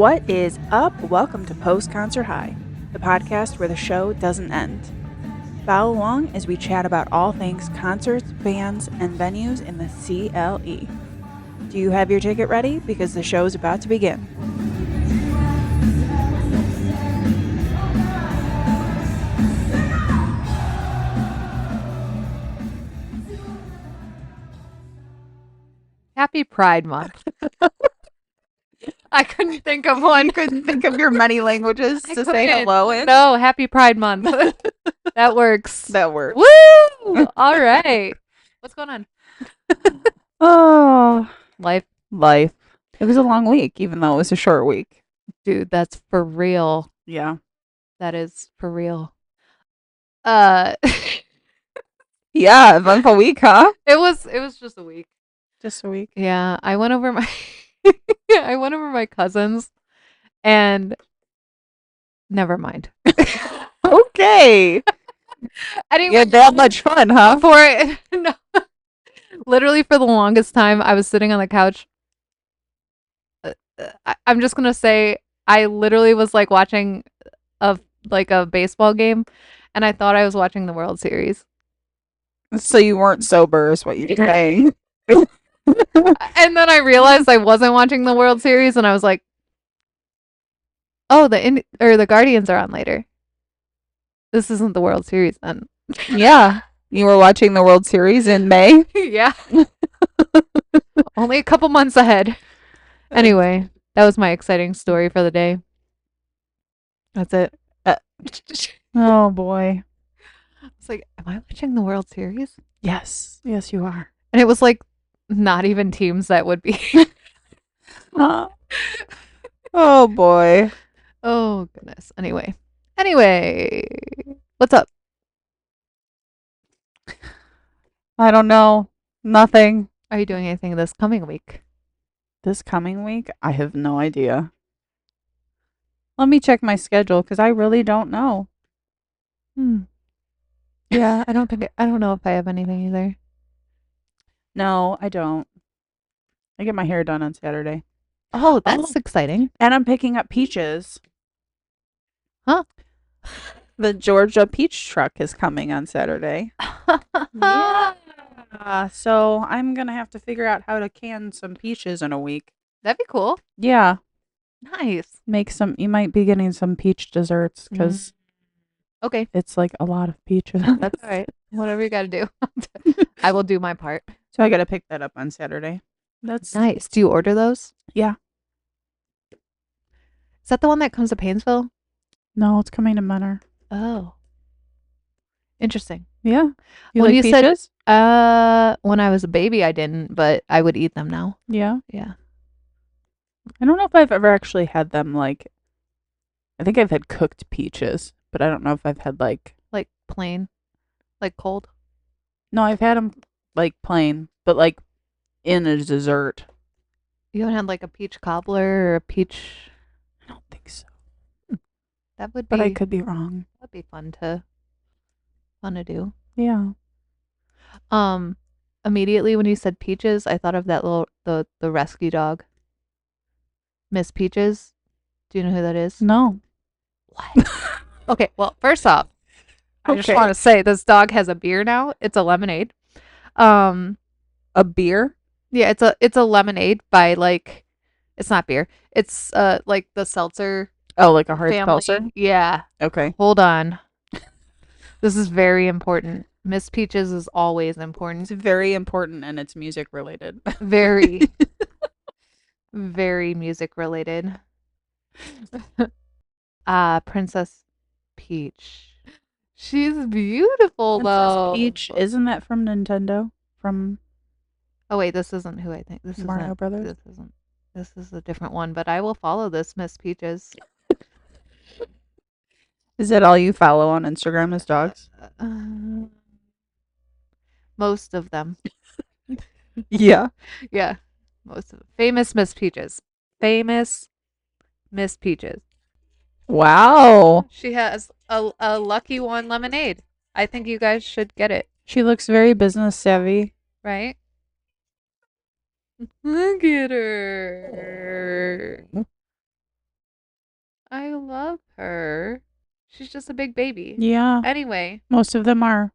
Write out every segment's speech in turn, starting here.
What is up? Welcome to Post Concert High, the podcast where the show doesn't end. Follow along as we chat about all things concerts, bands, and venues in the CLE. Do you have your ticket ready? Because the show is about to begin. Happy Pride Month. I couldn't think of one. You couldn't think of your many languages to say hello in? No, Happy Pride Month. That works. That works. Woo! All right. What's going on? Oh, Life. It was a long week, even though it was a short week. Dude, that's for real. Yeah. That is for real. Yeah, eventful week, huh? It was just a week. Just a week. Yeah, I went over my my cousins and never mind. Okay. Anyway, You had that much fun, huh? No. Literally for the longest time I was sitting on the couch. I'm just gonna say I literally was like watching a baseball game, and I thought I was watching the World Series. So you weren't sober, is what you're saying. And then I realized I wasn't watching the World Series, and I was like, "Oh, the Guardians are on later. This isn't the World Series then." Yeah, you were watching the World Series in May. Yeah, only a couple months ahead. Anyway, that was my exciting story for the day. That's it. Oh boy. It's like, am I watching the World Series? Yes, you are. And it was like not even teams that would be. Oh boy. Oh goodness. Anyway, what's up? I don't know. Nothing. Are you doing anything this coming week? This coming week, I have no idea. Let me check my schedule because I really don't know. Yeah, I don't know if I have anything either. No, I don't. I get my hair done on Saturday. Oh, that's exciting. And I'm picking up peaches. Huh? The Georgia peach truck is coming on Saturday. Yeah. So I'm going to have to figure out how to can some peaches in a week. That'd be cool. Yeah. Nice. You might be getting some peach desserts because Okay. it's like a lot of peaches. That's all right. Whatever you got to do. I will do my part. So I got to pick that up on Saturday. That's nice. Do you order those? Yeah. Is that the one that comes to Painesville? No, it's coming to Menor. Oh. Interesting. Yeah. You When like you peaches? when I was a baby I didn't, but I would eat them now. Yeah. Yeah. I don't know if I've ever actually had them I think I've had cooked peaches, but I don't know if I've had like plain, like cold. No, I've had them plain, but in a dessert. You haven't had like a peach cobbler or a peach? I don't think so. That would be. But I could be wrong. That'd be fun to do. Yeah. Immediately when you said peaches, I thought of that the rescue dog, Miss Peaches. Do you know who that is? No. What? Okay, well, first off, I just want to say this dog has a beer now. It's a lemonade. A beer? Yeah, it's a lemonade by it's not beer. It's like the seltzer. Oh, like a hard family. seltzer? Yeah. Okay. Hold on. This is very important. Miss Peaches is always important. It's very important and it's music related. Very, very music related. Princess Peach. She's beautiful though. Peach, isn't that from Nintendo? From Oh wait, this isn't who I think. This Mario isn't, Brothers? This isn't. This is a different one, but I will follow this Miss Peaches. Is that all you follow on Instagram is dogs? Most of them. Yeah. Yeah. Most of them. Famous Miss Peaches. Famous Miss Peaches. Wow. She has a Lucky One lemonade. I think you guys should get it. She looks very business savvy. Right? Look at her. I love her. She's just a big baby. Yeah, Anyway, most of them are.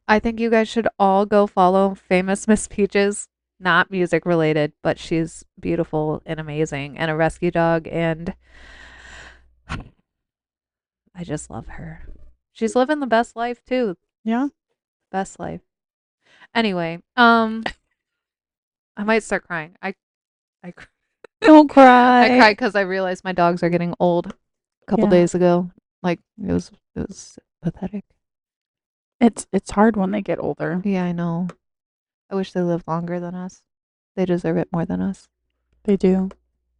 I think you guys should all go follow famous Miss Peaches. Not music related, but she's beautiful and amazing and a rescue dog, and I just love her. She's living the best life too. Yeah. Best life. Anyway, I might start crying. I Don't cry. I cried because I realized my dogs are getting old a couple Yeah. days ago. Like it was pathetic. It's hard when they get older. Yeah, I know. I wish they lived longer than us. They deserve it more than us. They do.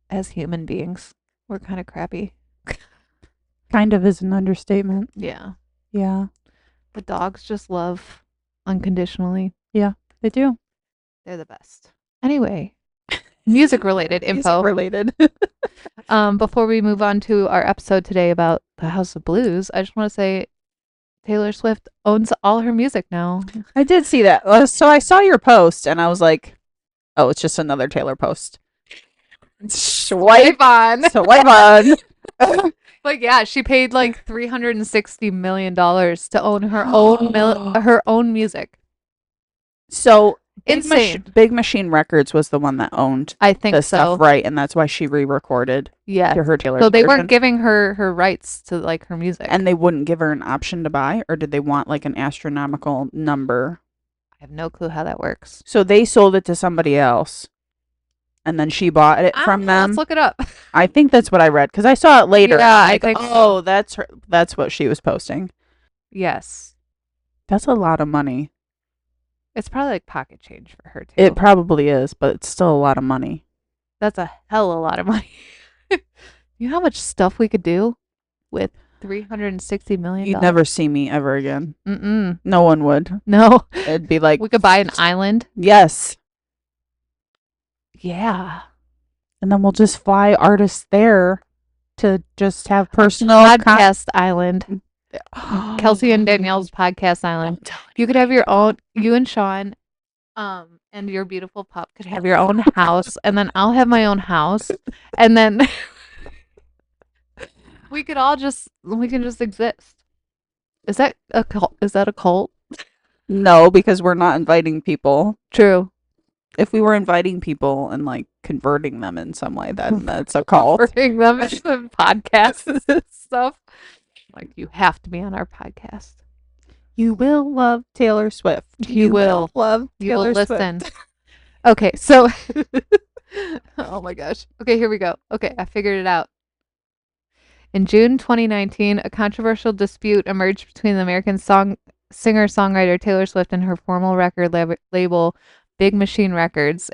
As human beings, we're kind of crappy. Kind of is an understatement. Yeah. Yeah, The dogs just love unconditionally. they do. They're the best. Anyway, music related info. Related. Before we move on to our episode today about the House of Blues, I just want to say Taylor Swift owns all her music now. I did see that. So I saw your post and I was like, oh, it's just another Taylor post. Swipe on. Swipe on. But yeah, she paid like $360 million to own her own her own music. So Insane. Big Machine Records was the one that owned I think the so. stuff, right? And that's why she re-recorded Yeah. to her Taylor's So they version. weren't giving her rights to like her music. And they wouldn't give her an option to buy, or did they want like an astronomical number? I have no clue how that works. So they sold it to somebody else, and then she bought it from them. Let's look it up. I think that's what I read because I saw it later. Yeah, I'm like, I think oh, that's her. That's what she was posting. Yes. That's a lot of money. It's probably like pocket change for her too. It probably is, but it's still a lot of money. That's a hell of a lot of money. You know how much stuff we could do with $360 million? You'd never see me ever again. Mm-mm. No one would. No. It'd be like, We could buy an island. yes. Yeah. And then we'll just fly artists there to just have personal Podcast island. Kelsey and Danielle's podcast island. You could have your own, you and Sean, and your beautiful pup could have your own house, and then I'll have my own house, and then we can just exist. Is that a cult? Is that a cult? No, because we're not inviting people. True. If we were inviting people and like converting them in some way, then that's a cult. Converting them into podcasts and stuff. Like, you have to be on our podcast. You will love Taylor Swift. You will love You will Taylor Swift. listen. Okay, so oh my gosh. Okay, here we go. Okay, I figured it out. In June 2019, a controversial dispute emerged between the American singer-songwriter Taylor Swift and her former record label Big Machine Records.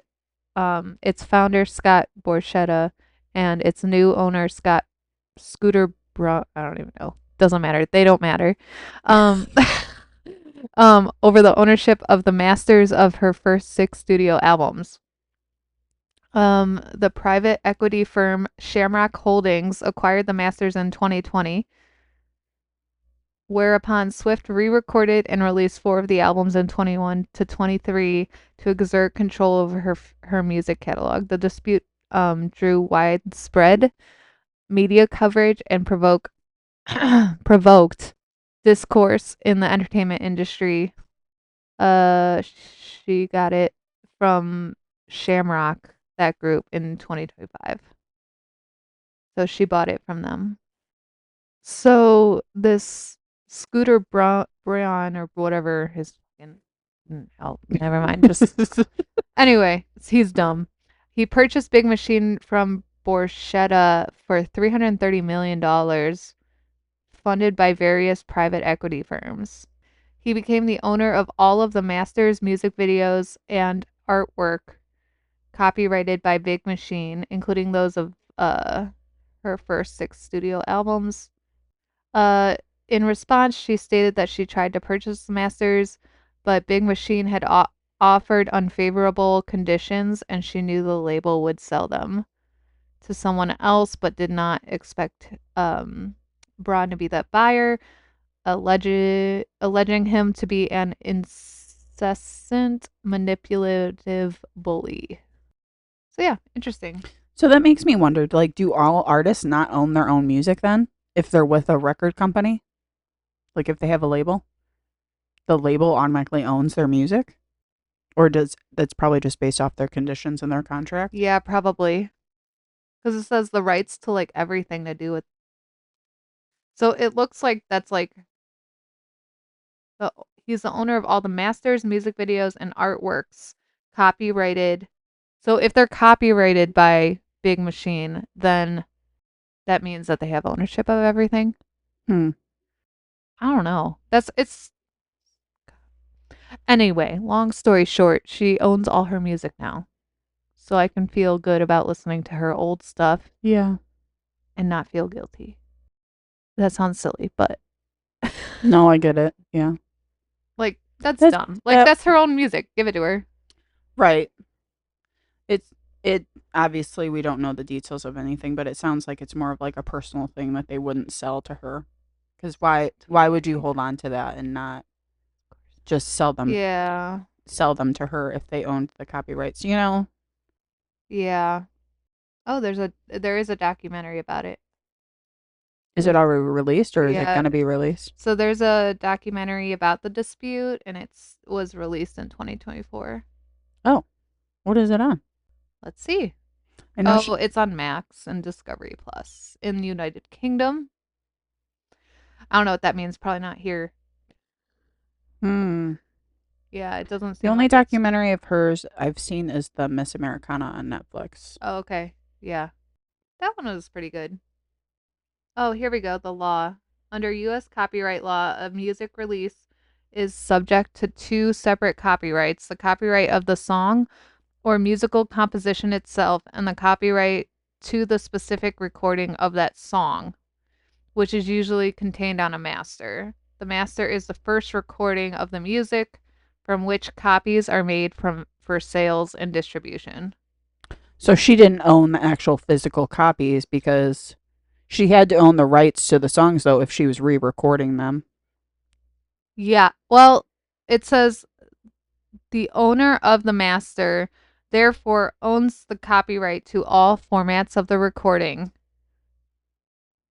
Its founder Scott Borchetta and its new owner Scooter I don't even know. Doesn't matter. They don't matter. Over the ownership of the masters of her first 6 studio albums. The private equity firm Shamrock Holdings acquired the masters in 2020, whereupon Swift re-recorded and released 4 of the albums in 21 to 23 to exert control over her music catalog. The dispute drew widespread media coverage and provoked discourse in the entertainment industry. She got it from Shamrock, that group, in 2025. So she bought it from them. So this Scooter Braun or whatever his fucking never mind. Just anyway, he's dumb. He purchased Big Machine from Borchetta for $330 million, funded by various private equity firms. He became the owner of all of the masters, music videos, and artwork copyrighted by Big Machine, including those of her first 6 studio albums. In response, she stated that she tried to purchase the masters, but Big Machine had offered unfavorable conditions, and she knew the label would sell them to someone else, but did not expect Braun to be that buyer, alleging him to be an incessant, manipulative bully. So yeah, interesting. So that makes me wonder, like, do all artists not own their own music then? If they're with a record company? Like, if they have a label? The label automatically owns their music? Or does that's probably just based off their conditions in their contract? Yeah, probably. Because it says the rights to like everything to do with. So it looks like that's like the he's the owner of all the masters, music videos, and artworks copyrighted. So if they're copyrighted by Big Machine, then that means that they have ownership of everything. Hmm. I don't know. That's it's anyway, long story short, she owns all her music now. So I can feel good about listening to her old stuff Yeah. and not feel guilty. That sounds silly, but No, I get it. Yeah. like that's That dumb. Like that that's her own music. Give it to her. right. It's it obviously we don't know the details of anything, but it sounds like it's more of like a personal thing that they wouldn't sell to her. Cuz why would you hold on to that and not just Yeah. sell them to her if they owned the copyrights, you know? Yeah. Oh, there is a documentary about it. Is it There's already released or is it yeah. going to be released? So there's a documentary about the dispute and it's was released in 2024. Oh, what is it on? Let's see. I know Oh, she it's on Max and Discovery Plus in the United Kingdom. I don't know what that means. Probably not here. Hmm. Yeah, it doesn't The seem only like it's. documentary of hers I've seen is the Miss Americana on Netflix. Oh, okay. Yeah. That one was pretty good. Oh, here we go. The law. Under U.S. copyright law, a music release is subject to two separate copyrights: the copyright of the song or musical composition itself, and the copyright to the specific recording of that song, which is usually contained on a master. The master is the first recording of the music from which copies are made for sales and distribution. So she didn't own the actual physical copies because she had to own the rights to the songs though if she was re-recording them. Yeah. Well, it says the owner of the master therefore owns the copyright to all formats of the recording,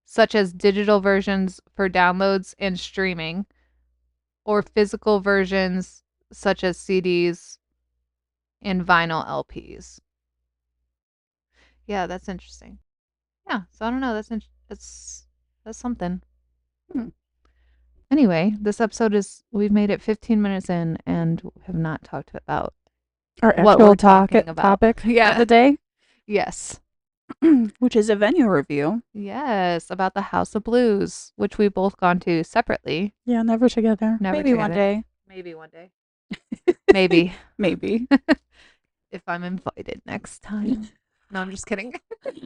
such as digital versions for downloads and streaming, or physical versions such as CDs and vinyl LPs. Yeah, that's interesting. Yeah, so I don't know. That's something. Hmm. Anyway, this episode is we've made it 15 minutes in and have not talked about Our what actual we're talking about. topic of Yeah. the day, Yes. which is a venue review. Yes, about the House of Blues, which we've both gone to separately. Yeah, never together. Never Maybe one together. day. Maybe one day. Maybe. Maybe. If I'm invited next time. No, I'm just kidding. Just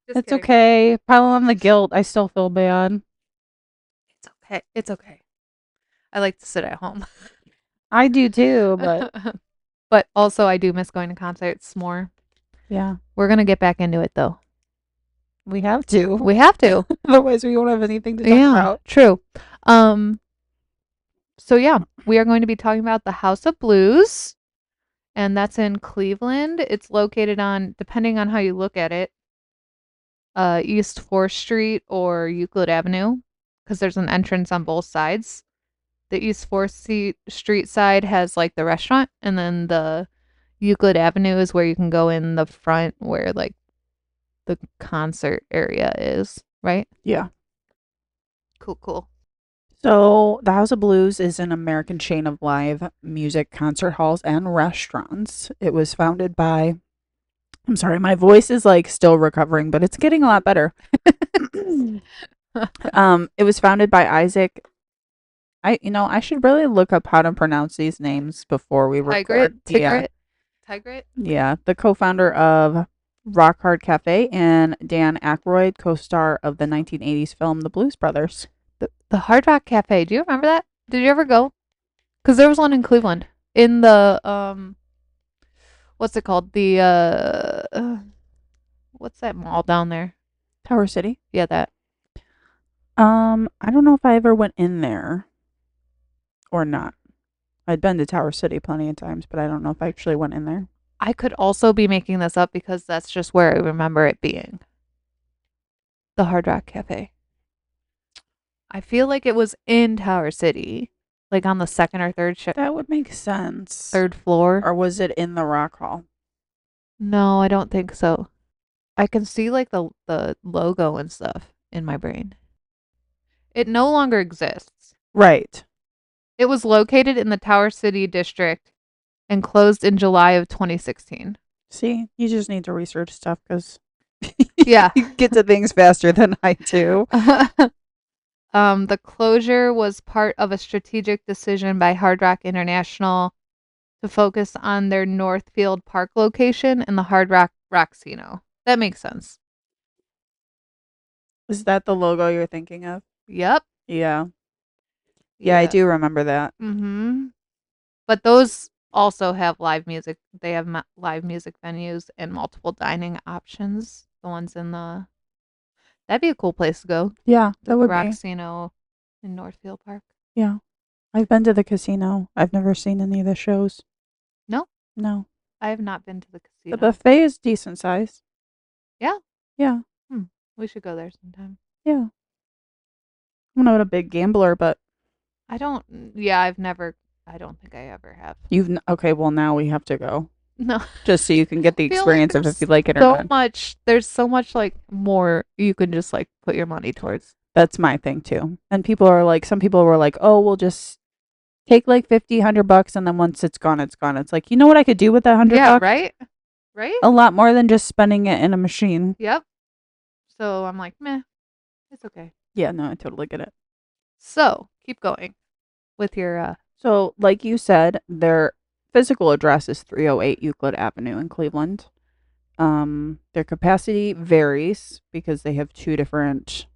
It's kidding. okay. Pile on the guilt. I still feel bad. It's okay. It's okay. I like to sit at home. I do too, but But also I do miss going to concerts more. yeah, We're going to get back into it though. we have to. We have to. Otherwise, we won't have anything to talk Yeah, about. true. Um so yeah, we are going to be talking about the House of Blues, and that's in Cleveland. It's located on, depending on how you look at it, East 4th Street or Euclid Avenue, because there's an entrance on both sides. The East 4th Street side has like the restaurant, and then the Euclid Avenue is where you can go in the front where like the concert area is, right? Yeah. Cool, cool. So, the House of Blues is an American chain of live music concert halls and restaurants. It was founded by, I'm sorry, my voice is like still recovering, but it's getting a lot better. It was founded by Isaac. I should really look up how to pronounce these names before we record. Yeah. Tigrit. Yeah. The co founder of Rock Hard Cafe and Dan Aykroyd, co star of the 1980s film The Blues Brothers. The Hard Rock Cafe. Do you remember that? Did you ever go? Because there was one in Cleveland. In the what's it called? The what's that mall down there? Tower City. Yeah, that. I don't know if I ever went in there or not. I'd been to Tower City plenty of times, but I don't know if I actually went in there. I could also be making this up because that's just where I remember it being. The Hard Rock Cafe. I feel like it was in Tower City, like on the second or That would make sense. third floor. Or was it in the Rock Hall? No, I don't think so. I can see like the logo and stuff in my brain. It no longer exists. Right. It was located in the Tower City district and closed in July of 2016. See, you just need to research stuff because Yeah. you get to things faster than I do. The closure was part of a strategic decision by Hard Rock International to focus on their Northfield Park location and the Hard Rock Rocksino. That makes sense. Is that the logo you're thinking of? Yep. Yeah. Yeah, I do remember that. Mm-hmm. But those also have live music. They have live music venues and multiple dining options. The ones in the that'd be a cool place to go. Yeah, The that would be. Rocksino in Northfield Park. Yeah. I've been to the casino. I've never seen any of the shows. No, No. I have not been to the casino. The buffet is decent size. Yeah. Yeah. We should go there sometime. Yeah. I'm not a big gambler, but I don't. Yeah, I've never. I don't think I ever have. okay, well now we have to go. No. Just so you can get the I feel like experience of if you like it or So not. much. There's so much like more you can just like put your money towards. That's my thing too. And people are like, some people were like, oh, we'll just take like 50, $100 and then once it's gone, it's gone. It's like, you know what I could do with that $100? Yeah. Right. Right. A lot more than just spending it in a machine. Yep. So I'm like, meh, it's okay. Yeah, no, I totally get it. So keep going with your. So, like you said, their physical address is 308 Euclid Avenue in Cleveland. Their capacity varies because they have two different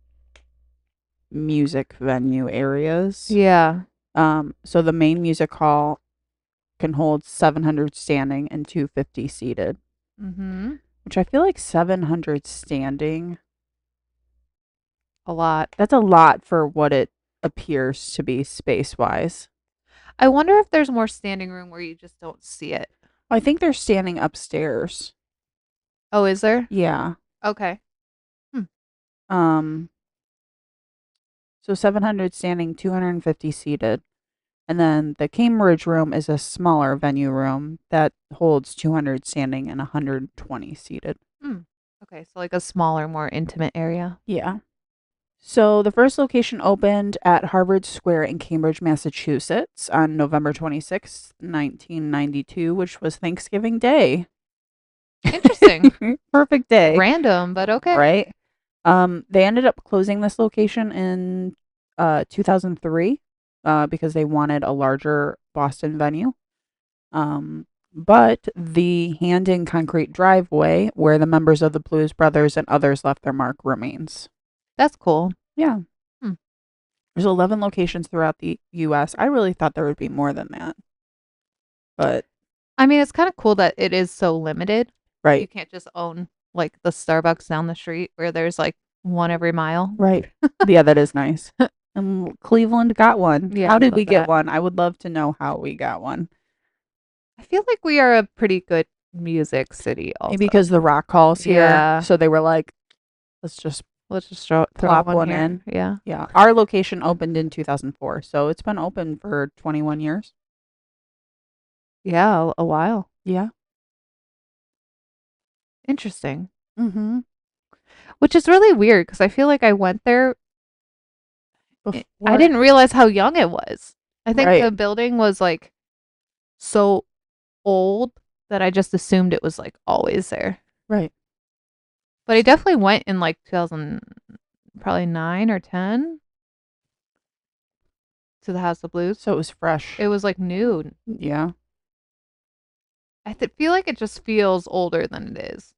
music venue areas. Yeah. So the main music hall can hold 700 standing and 250 seated. Mm-hmm. Which I feel like 700 standing. A lot. That's a lot for what it appears to be space wise. I wonder if there's more standing room where you just don't see it. I think they're standing upstairs. Oh, is there? Yeah. Okay. So 700 standing, 250 seated. And then the Cambridge room is a smaller venue room that holds 200 standing and 120 seated. Okay, so like a smaller, more intimate area. Yeah. So the first location opened at Harvard Square in Cambridge, Massachusetts on November 26th, 1992, which was Thanksgiving Day. Interesting. Perfect day. Random, but okay. Right? They ended up closing this location in 2003 because they wanted a larger Boston venue. But the hand-in concrete driveway where the members of the Blues Brothers and others left their mark remains. That's cool. Yeah. There's 11 locations throughout the U.S. I really thought there would be more than that. But I mean, it's kind of cool that it is so limited. right. You can't just own like the Starbucks down the street where there's like one every mile. Right. Yeah, that is nice. And Cleveland got one. Yeah, how I did love we get that. one? I would love to know how we got one. I feel like we are a pretty good music city also. Maybe because the Rock Hall's here. Yeah. So they were like, let's just throw plop one one here. in. Yeah. Yeah. Our location opened in 2004. So it's been open for 21 years. Yeah, a while. Yeah. Interesting. Mm-hmm. Which is really weird because I feel like I went there. I Before. didn't realize how young it was. I think Right. the building was like so old that I just assumed it was like always there. Right. But I definitely went in like 2000, probably 9 or 10 to the House of Blues. So it was fresh. It was like new. Yeah. I feel like it just feels older than it is.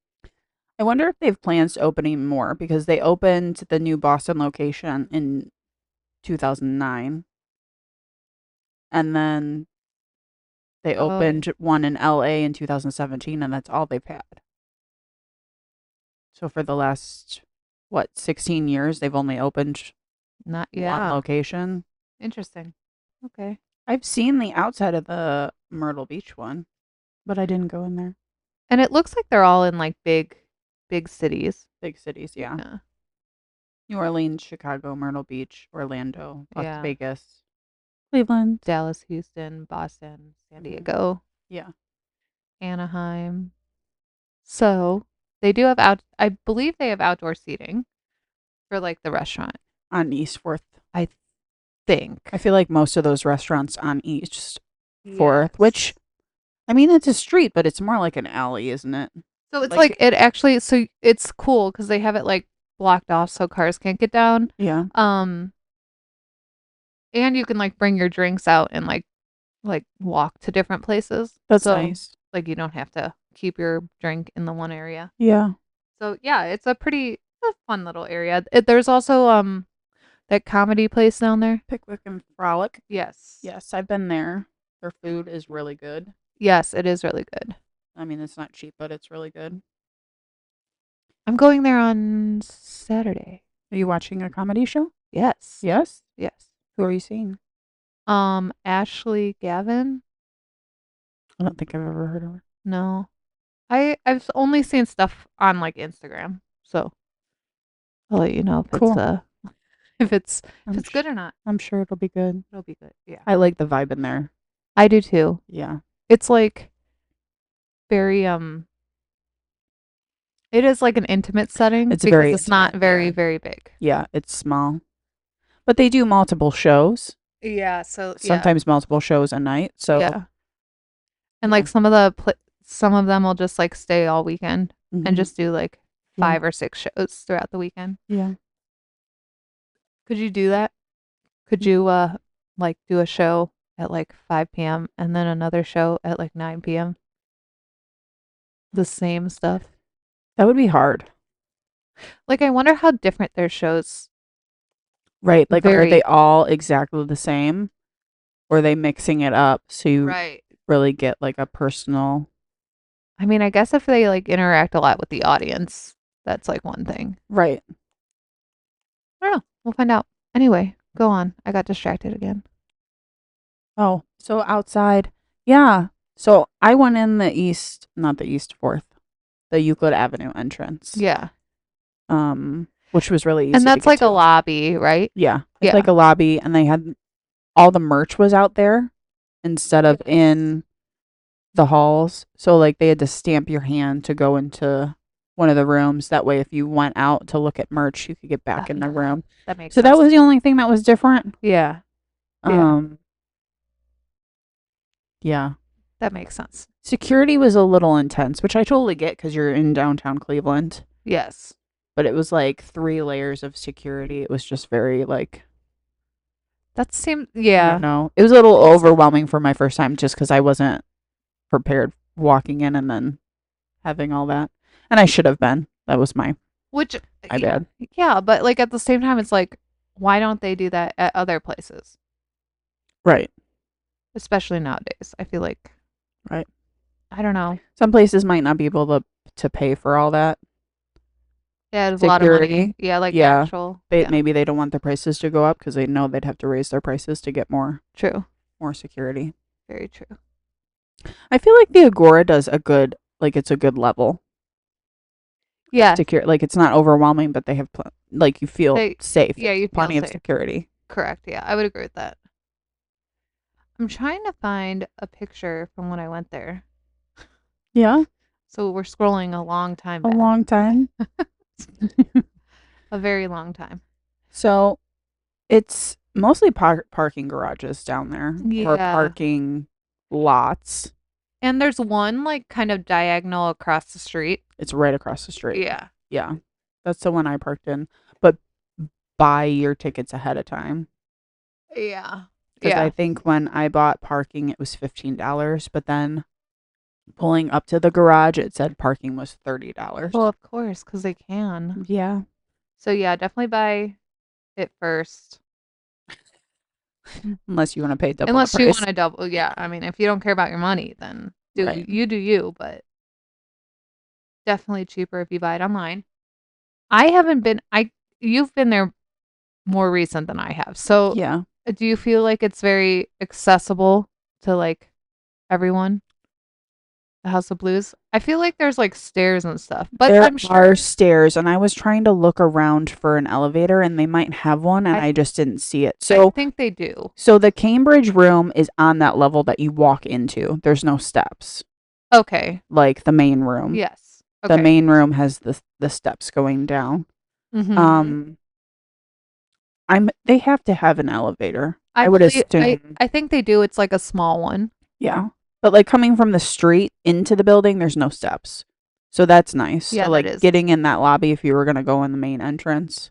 I wonder if they have plans to open even more because they opened the new Boston location in 2009. And then they opened one in LA in 2017, and that's all they've had. So for the last, 16 years, they've only opened one location. Interesting. Okay. I've seen the outside of the Myrtle Beach one, but I didn't go in there. And it looks like they're all in like big cities. Big cities, yeah. Yeah. New Orleans, Chicago, Myrtle Beach, Orlando, Las Yeah. Vegas, Cleveland. Dallas, Houston, Boston, San Mhm. Diego, Yeah. Anaheim. So they do have I believe they have outdoor seating for like the restaurant. On East 4th. I think. I feel like most of those restaurants on East 4th, Yes. which, I mean, it's a street, but it's more like an alley, isn't it? So it's Like- like it actually, so it's cool because they have it like blocked off so cars can't get down. Yeah. And you can like bring your drinks out and like walk to different places. That's So nice. like you don't have to keep your drink in the one area. Yeah. So yeah, it's a fun little area. There's also that comedy place down there. Pickwick and Frolic. Yes. Yes, I've been there. Their food is really good. Yes, it is really good. I mean, it's not cheap, but it's really good. I'm going there on Saturday. Are you watching a comedy show? Yes. Yes. Yes. Who are you seeing? Ashley Gavin. I don't think I've ever heard of her. No. I've only seen stuff on like Instagram. So I'll let you know if Cool. it's if it's I'm good or not. I'm sure it'll be good. It'll be good. Yeah. I like the vibe in there. I do too. Yeah. It's like very it is like an intimate setting It's because very it's not intimate, very yeah. very big. Yeah, it's small. But they do multiple shows. Yeah, so Sometimes multiple shows a night. So yeah. And yeah. like some of them will just like stay all weekend and Mhm. just do like Yeah. 5 or 6 shows throughout the weekend. Yeah. Could you do that? Could you like do a show at like 5 p.m. and then another show at like 9 p.m.? The same stuff. That would be hard. Like I wonder how different their shows. Right. Like, are Very- they all exactly the same? Or are they mixing it up so you Right. really get like a personal. I mean, I guess if they like interact a lot with the audience, that's like one thing. Right. I don't know. We'll find out. Anyway, go on. I got distracted again. Oh, so outside. Yeah. So I went in the east, not the East 4th, the Euclid Avenue entrance. Yeah. Which was really easy. And that's to get like to. a lobby, right? Yeah. It's Yeah. like a lobby, and they had all the merch was out there instead of Yes. in the halls. So like they had to stamp your hand to go into one of the rooms. That way, if you went out to look at merch, you could get back in the room. That makes So sense. that was the only thing that was different. Yeah. Yeah. Yeah. That makes sense. Security was a little intense, which I totally get because you're in downtown Cleveland. Yes. But it was like 3 layers of security. It was just very like, That seemed I yeah. don't know. It was a little overwhelming for my first time just because I wasn't prepared walking in and then having all that. And I should have been. That was my Which bad. Yeah, but like at the same time it's like why don't they do that at other places? Right. Especially nowadays. I feel like Right. I don't know. Some places might not be able to pay for all that. Yeah, there's a lot of money. Security. Yeah, like Yeah. actual. They maybe they don't want their prices to go up because they know they'd have to raise their prices to get more security. Very true. I feel like the Agora does a good, like it's a good level. Yeah. Secure, like it's not overwhelming, but they have like you feel safe. Yeah, you feel plenty of safe. security. Correct. Yeah, I would agree with that. I'm trying to find a picture from when I went there. Yeah, So we're scrolling a long time a back. long time. A very long time. So it's mostly parking garages down there or Yeah. parking lots. And there's one like kind of diagonal across the street. It's right across the street. Yeah. Yeah, that's the one I parked in. But buy your tickets ahead of time. Yeah. Because I think when I bought parking, it was $15, but then pulling up to the garage, it said parking was $30. Well, of course, because they can. Yeah. So yeah, definitely buy it first. Unless you want to pay double Unless the you price. want to double. Yeah. I mean, if you don't care about your money, then Right. you do you, but definitely cheaper if you buy it online. I haven't been you've been there more recent than I have. So Yeah. do you feel like it's very accessible to like everyone? The House of Blues? I feel like there's like stairs and stuff, but There I'm sure are stairs, and I was trying to look around for an elevator, and they might have one, and I I just didn't see it. I So, think they do. so the Cambridge room is on that level that you walk into. There's no steps, Okay. like the main room. Yes. The Okay. main room has the steps going down. Mhm. Um, they have to have an elevator. I I would believe I assume. I think they do. It's like a small one. Yeah. But like coming from the street into the building, there's no steps. So that's nice. So Yeah, that like is. getting in that lobby if you were gonna go in the main entrance.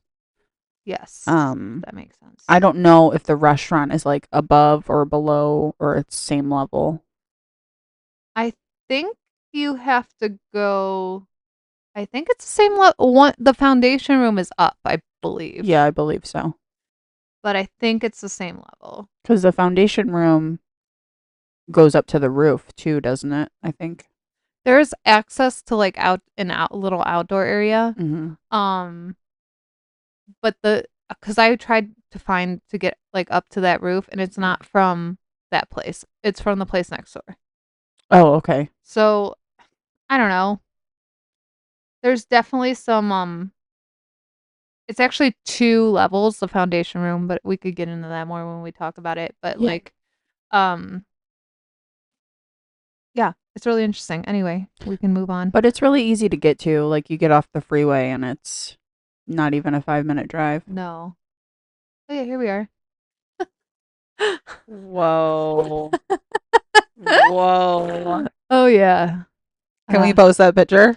Yes. Um, That makes sense. I don't know if the restaurant is like above or below or it's same level. I think you have to go. I think it's the same level. One, the foundation room is up, I believe. Yeah, I believe so. But I think it's the same level. Because the foundation room goes up to the roof too, doesn't it? I think. There's access to like little outdoor area. Mm-hmm. But because I tried to get like up to that roof, and it's not from that place. It's from the place next door. Oh, okay. So I don't know. There's definitely some. It's actually 2 levels, the foundation room, but we could get into that more when we talk about it. But Yeah. like, um, yeah, it's really interesting. Anyway, we can move on. But it's really easy to get to. Like you get off the freeway and it's not even a 5-minute drive. No. Oh yeah, here we are. Whoa. Whoa. Oh yeah. Can we post that picture?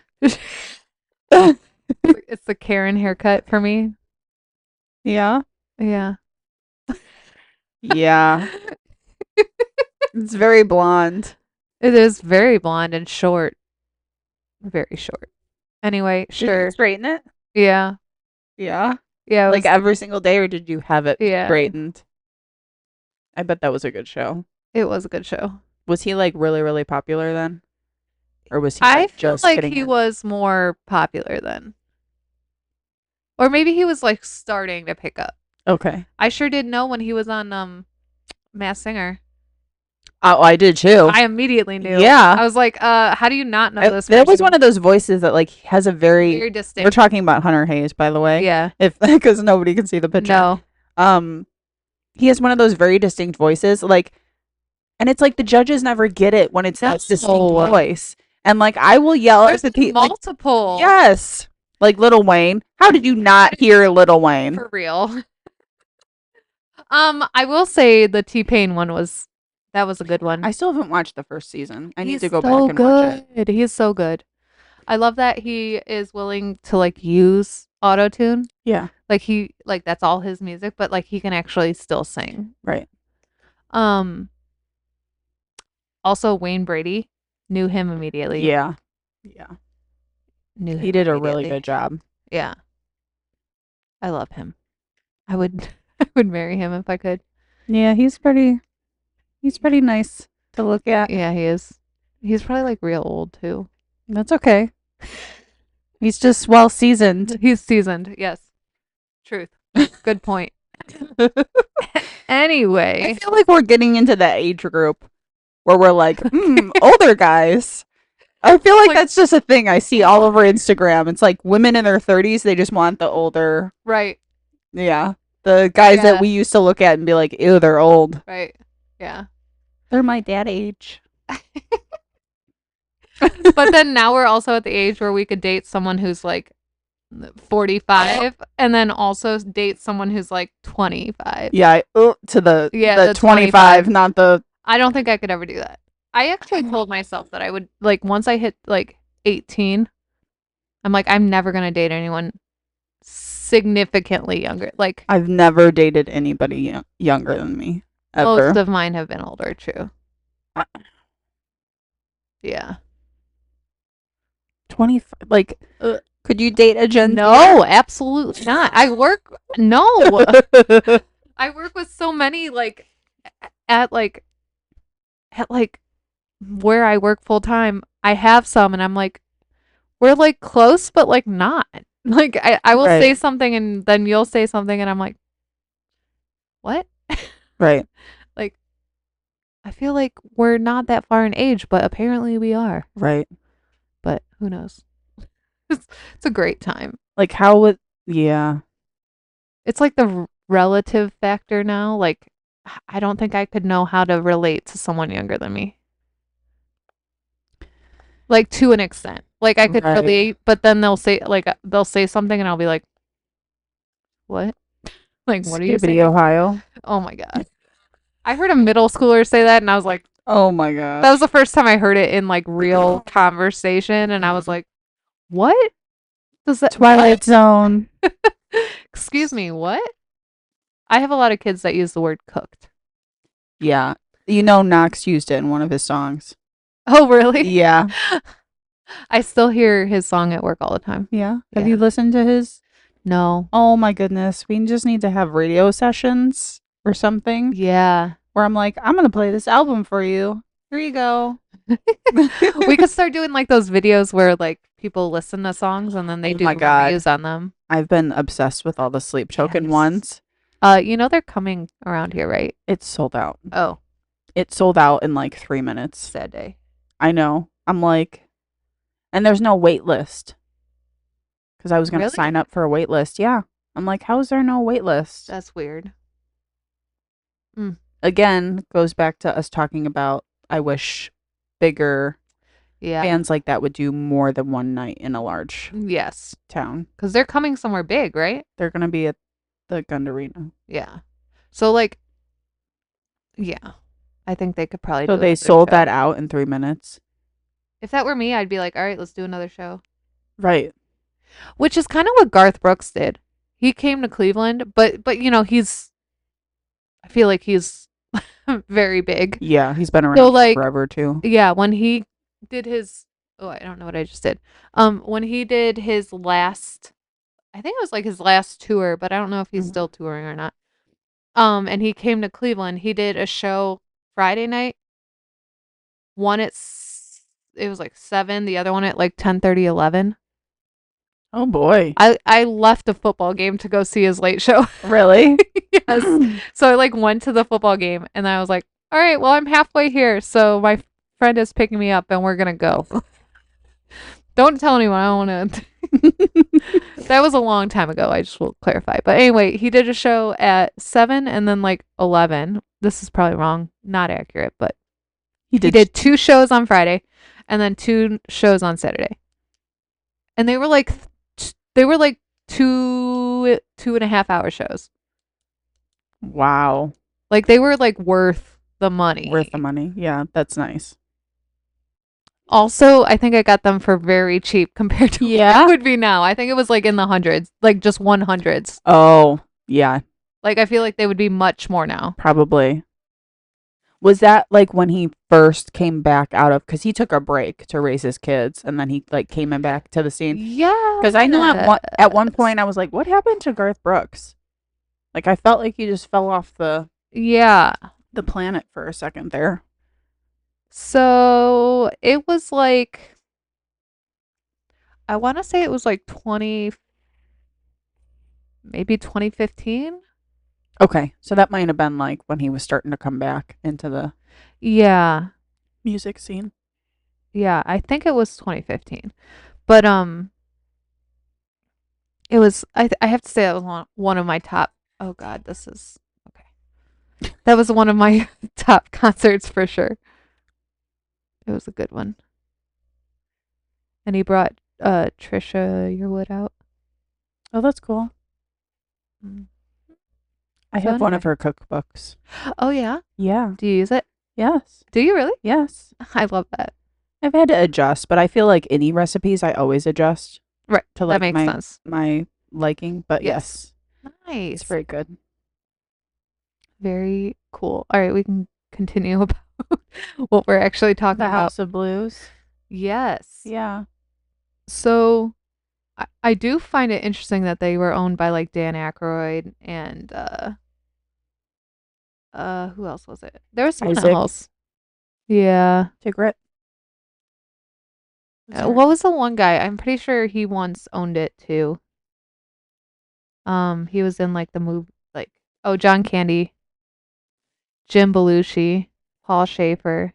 It's the Karen haircut for me. Yeah. Yeah. Yeah. It's very blonde. It is very blonde and short. Very short. Anyway, Did you sure. straighten it? Yeah. Yeah. Yeah. Like every single day, or did you have it Yeah. straightened? I bet that was a good show. It was a good show. Was he like really, really popular then? Or was he I like feel just like getting he in? was more popular then. Or maybe he was like starting to pick up. Okay. I sure did know when he was on Masked Singer. Oh, I did too. I immediately knew. Yeah. I was like, how do you not know this That was person? one of those voices that like has a Very We're distinct. talking about Hunter Hayes, by the way. Yeah. If because nobody can see the picture. No. He has one of those very distinct voices, like, and it's like the judges never get it when it's that distinct voice. And like I will yell at the people. Multiple. Like, yes. Like Lil Wayne. How did you not hear Lil Wayne? For real. I will say the T-Pain one was a good one. I still haven't watched the first season. I need He's to go so back and watch it. He is so good. I love that he is willing to like use auto-tune. Yeah. Like that's all his music, but like he can actually still sing. Right. Also Wayne Brady, knew him immediately. Yeah. Yeah. He did a really good job. Yeah. I love him. I would I would marry him if I could. Yeah, he's pretty nice to look at. Yeah, he is. He's probably like real old too. That's okay. He's just well seasoned. He's seasoned. Yes. Truth. Good point. Anyway, I feel like we're getting into that age group where we're like, older guys. I feel like that's just a thing I see all over Instagram. It's like women in their 30s, they just want the older. Right. Yeah. The guys that we used to look at and be like, ew, they're old. Right. Yeah. They're my dad age. But then now we're also at the age where we could date someone who's like 45 and then also date someone who's like 25. Yeah, to the 25, 25, not the. I don't think I could ever do that. I actually told myself that I would like once I hit like 18, I'm like I'm never going to date anyone significantly younger. Like I've never dated anybody younger than me ever. Most of mine have been older, true. Yeah. 25 like could you date a Gen Z? No, absolutely not. I work with so many like at where I work full time. I have some and I'm like we're like close but like not. Like I will say something and then you'll say something and I'm like what? Right. Like I feel like we're not that far in age but apparently we are. Right. Who knows? It's a great time. Like how would yeah. It's like the relative factor now. Like, I don't think I could know how to relate to someone younger than me. Like to an extent. Like I could Right. relate, but then they'll say something and I'll be like, "What? Like what are you Skibbity saying?" Ohio. Oh my god. I heard a middle schooler say that and I was like, Oh my that was gosh. the first time I heard it in like real conversation and I was like, "What? Does that Twilight Zone. what? Excuse me, what?" I have a lot of kids that use the word cooked. Yeah. You know Knox used it in one of his songs. Oh, really? Yeah. I still hear his song at work all the time. Yeah. Have Yeah. you listened to his? No. Oh my goodness. We just need to have radio sessions or something Yeah. where I'm like, I'm going to play this album for you. Here you go. We could start doing like those videos where like people listen to songs and then they Oh do my God. reviews on them. I've been obsessed with all the sleep choking Yes. ones. They're coming around here, right? It's sold out. Oh, It sold out in like 3 minutes. sad day. I know. I'm like, and there's no wait list because I was going to Really? sign up for a wait list. Yeah. I'm like, how is there no wait list? That's weird. Again, goes back to us talking about, I wish bigger Yeah. bands like that would do more than one night in a large Yes. town. Because they're coming somewhere big, right? They're going to be at the Gund Arena. Yeah. So like, yeah. I think they could probably So do they another sold show. that out in 3 minutes. If that were me, I'd be like, all right, let's do another show. Right. Which is kind of what Garth Brooks did. He came to Cleveland, but I feel like he's very big. Yeah. He's been around So like, forever too. yeah, when he did his, oh, I don't know what I just did. When he did his last, I think it was like his last tour, but I don't know if he's Mhm. still touring or not. And he came to Cleveland. He did a show Friday night. One it was like 7, the other one at like 10:30, 11. Oh boy. I left a football game to go see his late show. Really? Yes. So I like went to the football game and I was like, all right, well, I'm halfway here. So my friend is picking me up and we're going to go. Don't tell anyone. I don't want to. That was a long time ago. I just will clarify. But anyway, he did a show at 7 and then like 11. This is probably wrong. Not accurate, but he did 2 shows on Friday and then 2 shows on Saturday. And they were like 2.5 hour shows. Wow. Like they were like worth the money. Worth the money. Yeah, that's nice. Also, I think I got them for very cheap compared to Yeah? what it would be now. I think it was like in the hundreds, like just 100s. Oh, yeah, Like I feel like they would be much more now. probably. Was that like when he first came back out of, because he took a break to raise his kids and then he like came in back to the scene? Yeah. Because I know at one point I was like, what happened to Garth Brooks? Like I felt like he just fell off the planet for a second there. So it was like, I want to say it was like maybe 2015. Okay, so that might have been like when he was starting to come back into the Yeah. music scene. Yeah, I think it was 2015. But it was I have to say that was one of my top. Oh god, this is okay. That was one of my top concerts for sure. It was a good one. And he brought Trisha Yearwood out. Oh, that's cool. Mm. I So have one of anyway. her cookbooks. Oh yeah? Yeah. Do you use it? Yes. Do you really? Yes. I love that. I've had to adjust, but I feel like any recipes I always adjust Right. to That like makes sense. my liking. But Yes. yes, Nice. it's very good. Very cool. All right, we can continue about what we're actually talking The about. House of Blues. Yes. Yeah. So I do find it interesting that they were owned by like Dan Aykroyd and who else was it? There was someone Isaac. else. Yeah. Tigret. What was the one guy? I'm pretty sure he once owned it too. He was in like the movie like John Candy, Jim Belushi, Paul Schaefer.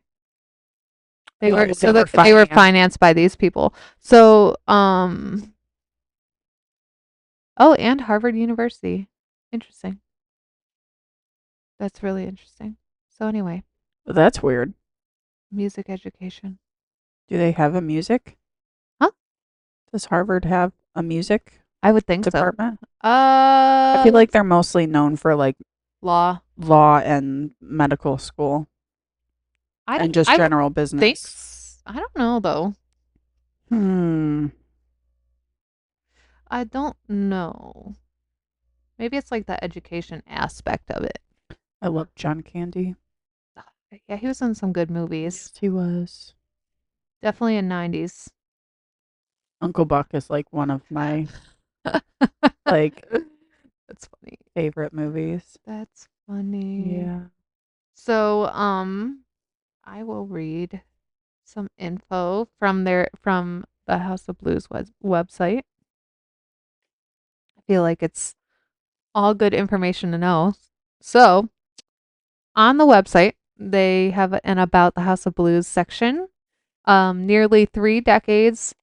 They were They were they were financed. financed by these people. So oh, and Harvard University. Interesting. That's really interesting. So anyway, That's weird. music education. Do they have a music? Huh? Does Harvard have a music I would think department? so. I feel like they're mostly known for like law. law and medical school and just I general think business. I don't know though. Hmm. I don't know. Maybe it's like the education aspect of it. I love John Candy. Yeah, he was in some good movies. Yes, he was. Definitely in 90s. Uncle Buck is like one of my like That's funny. favorite movies. That's funny. Yeah. So, I will read some info from the House of Blues website. I feel like it's all good information to know. So, on the website, they have an about the House of Blues section. Nearly 3 decades.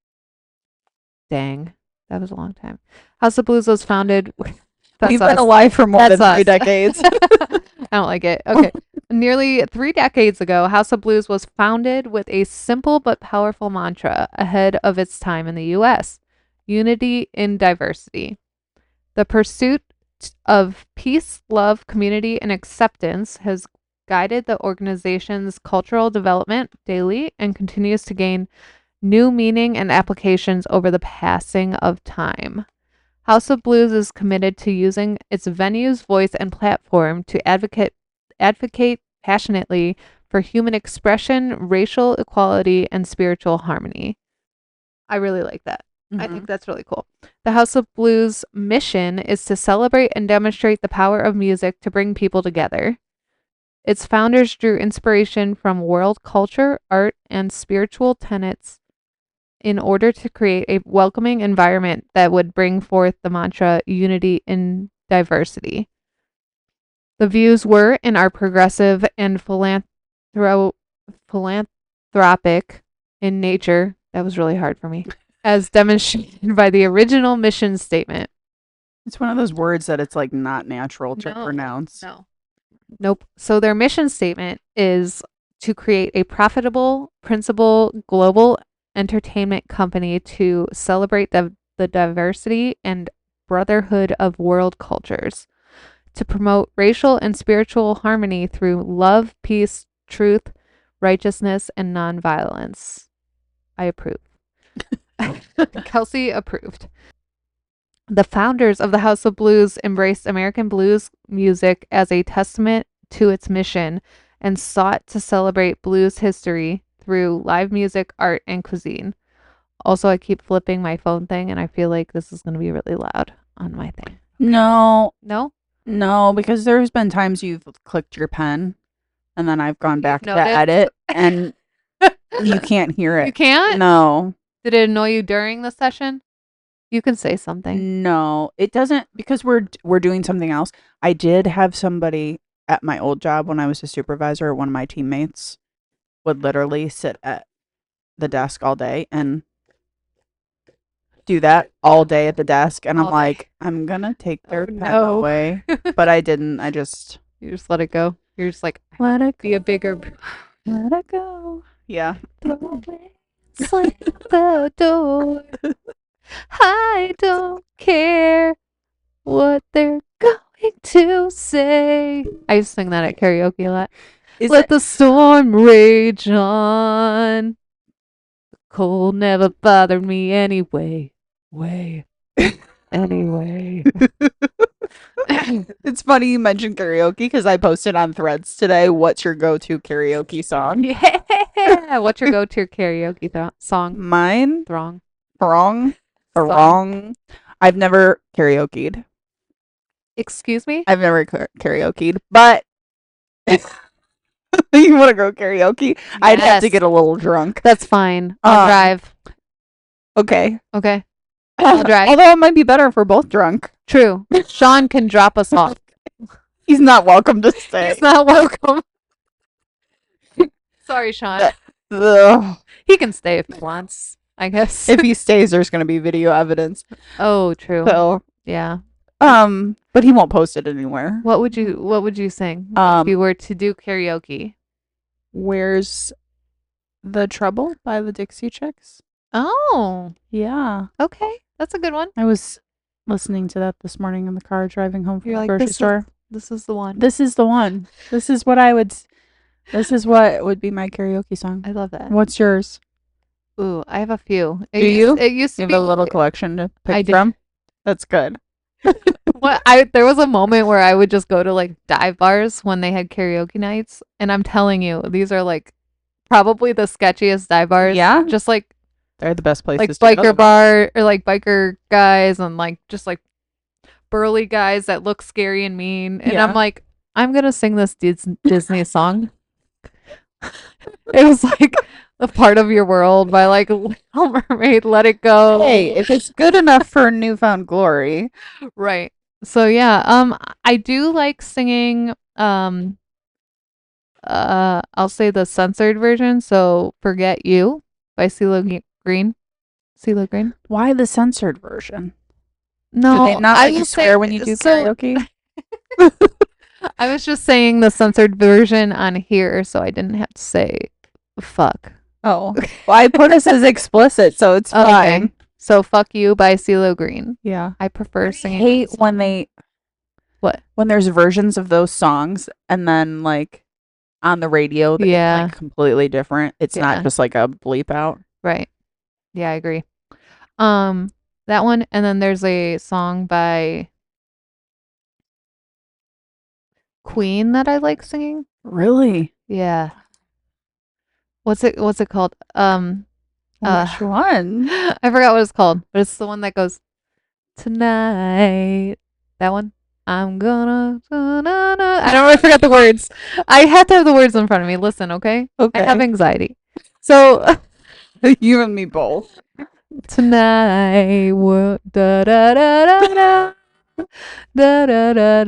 Dang, that was a long time. House of Blues was founded. We've been alive for more than 3 decades. I don't like it. Okay. Nearly 3 decades ago, House of Blues was founded with a simple but powerful mantra ahead of its time in the U.S. Unity in diversity. The pursuit of peace, love, community, and acceptance has guided the organization's cultural development daily and continues to gain new meaning and applications over the passing of time. House of Blues is committed to using its venue's voice and platform to advocate passionately for human expression, racial equality, and spiritual harmony. I really like that. I think that's really cool. The House of Blues mission is to celebrate and demonstrate the power of music to bring people together. Its founders drew inspiration from world culture, art, and spiritual tenets in order to create a welcoming environment that would bring forth the mantra unity in diversity. The views were and are progressive and philanthropic in nature. That was really hard for me. As demonstrated by the original mission statement. It's one of those words that it's like not natural to pronounce. No. Nope. So their mission statement is to create a profitable, principal global entertainment company to celebrate the diversity and brotherhood of world cultures, to promote racial and spiritual harmony through love, peace, truth, righteousness, and nonviolence. I approve. Kelsey approved. The founders of the House of Blues embraced American blues music as a testament to its mission and sought to celebrate blues history through live music, art, and cuisine. Also, I keep flipping my phone thing, and I feel like this is going to be really loud on my thing. No. No? No, because there's been times you've clicked your pen, and then I've gone back to edit, and you can't hear it. You can't? No. Did it annoy you during the session? You can say something. No, it doesn't, because we're doing something else. I did have somebody at my old job when I was a supervisor, one of my teammates would literally sit at the desk all day and do that all day at the desk, and I'm like, I'm gonna take their pen away. But I didn't. You just let it go. You're just like, let it be a bigger, let it go. Yeah. Throw away, slam the door. I don't care what they're going to say. I used to sing that at karaoke a lot. Let the storm rage on. The cold never bothered me anyway. Anyway. It's funny you mentioned karaoke because I posted on Threads today, what's your go-to karaoke song? Yeah. What's your go-to karaoke song? Mine? Throng. I've never karaoke'd. Excuse me? I've never karaoke'd, but you want to go karaoke? Yes. I'd have to get a little drunk. That's fine. I'll drive. Okay. I'll drive. Although it might be better if we're both drunk. True. Sean can drop us off. He's not welcome to stay. He's not welcome. Sorry, Sean. Ugh. He can stay if he wants, I guess. If he stays, there's going to be video evidence. Oh, true. So, Yeah. but he won't post it anywhere. What would you sing if you were to do karaoke? Where's the Trouble by the Dixie Chicks? Oh, Yeah. okay. That's a good one. I was listening to that this morning in the car driving home from You're the like, grocery store. This is the one. This is the one. This is what would be my karaoke song. I love that. What's yours? Ooh, I have a few. Do you? It used to You have be a little collection to I pick do. from? That's good. There was a moment where I would just go to like dive bars when they had karaoke nights, and I'm telling you, these are like probably the sketchiest dive bars. Yeah? Just like They're the best places like to go. biker bar or like biker guys and like just like burly guys that look scary and mean. And Yeah. I'm like, I'm gonna sing this Disney song. It was like a part of your world by like Little Mermaid, Let It Go. Hey, if it's good enough for Newfound Glory. Right. So yeah, I do like singing I'll say the censored version, so Forget You by CeeLo Green. CeeLo Green? Why the censored version? No, Do they not I let you will swear say when you do so karaoke? I was just saying the censored version on here, so I didn't have to say fuck. Oh. Well, I put us as explicit, so it's fine. Okay. So Fuck You by CeeLo Green. Yeah. I prefer I singing. hate when What? there's versions of those songs and then like on the radio it's Yeah. like completely different. It's Yeah. not just like a bleep out. Right. Yeah, I agree. That one, and then there's a song by Queen that I like singing. Really? Yeah. What's it called? Which one? I forgot what it's called, but it's the one that goes tonight. That one. I forgot the words. I have to have the words in front of me. Listen, okay? Okay. I have anxiety. So You and me both. tonight, da da da da da da da da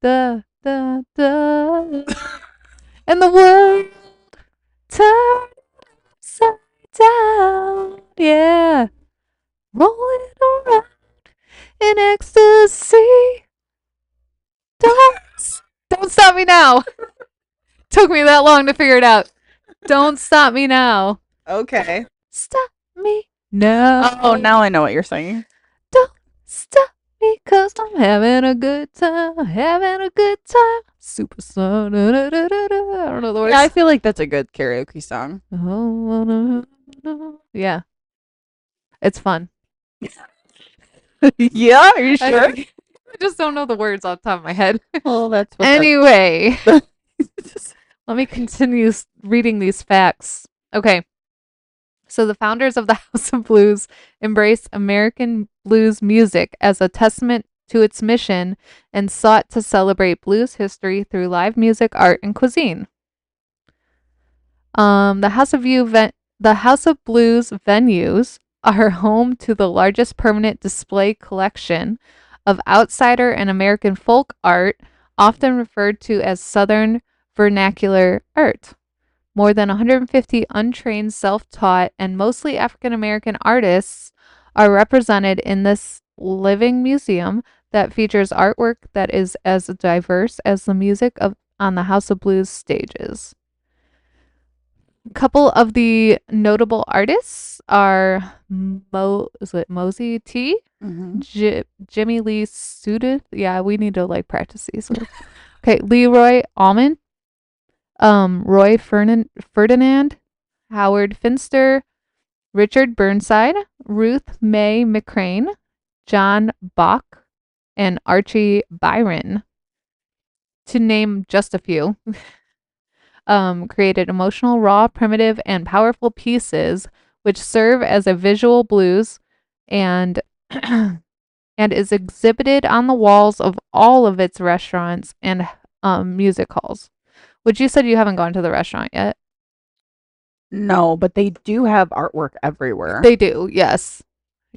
da da da, and the world turns upside down. Yeah, rolling around in ecstasy. Don't stop me now. Took me that long to figure it out. Don't stop me now. Okay. Stop me now. Oh, now I know what you're saying. Don't stop me, 'cause I'm having a good time. Having a good time. Super sun. I don't know the words. Yeah, I feel like that's a good karaoke song. Yeah. It's fun. Yeah, are you sure? I just don't know the words off the top of my head. Well, that's what Anyway, let me continue reading these facts. Okay. So the founders of the House of Blues embraced American blues music as a testament to its mission and sought to celebrate blues history through live music, art, and cuisine. The House of Blues venues are home to the largest permanent display collection of outsider and American folk art, often referred to as Southern vernacular art. More than 150 untrained, self-taught, and mostly African American artists are represented in this living museum that features artwork that is as diverse as the music on the House of Blues stages. A couple of the notable artists are Mosey T, Jimmy Lee Sudith. Yeah, we need to like practice these. Okay, Leroy Almond, Roy Ferdinand, Howard Finster, Richard Burnside, Ruth Mae McCrane, John Bach, and Archie Byron, to name just a few. Created emotional, raw, primitive, and powerful pieces which serve as a visual blues and and is exhibited on the walls of all of its restaurants and music halls. Which you said you haven't gone to the restaurant yet. No, but they do have artwork everywhere. They do, yes.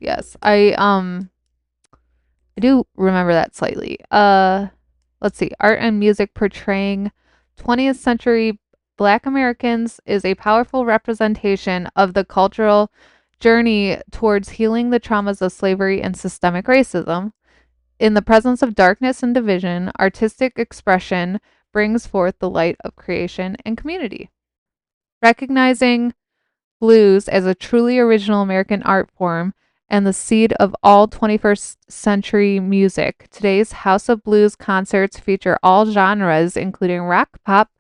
Yes. I do remember that slightly. Let's see. Art and music portraying 20th century Black Americans is a powerful representation of the cultural journey towards healing the traumas of slavery and systemic racism. In the presence of darkness and division, artistic expression brings forth the light of creation and community. Recognizing blues as a truly original American art form and the seed of all 21st century music, today's House of Blues concerts feature all genres, including rock, pop,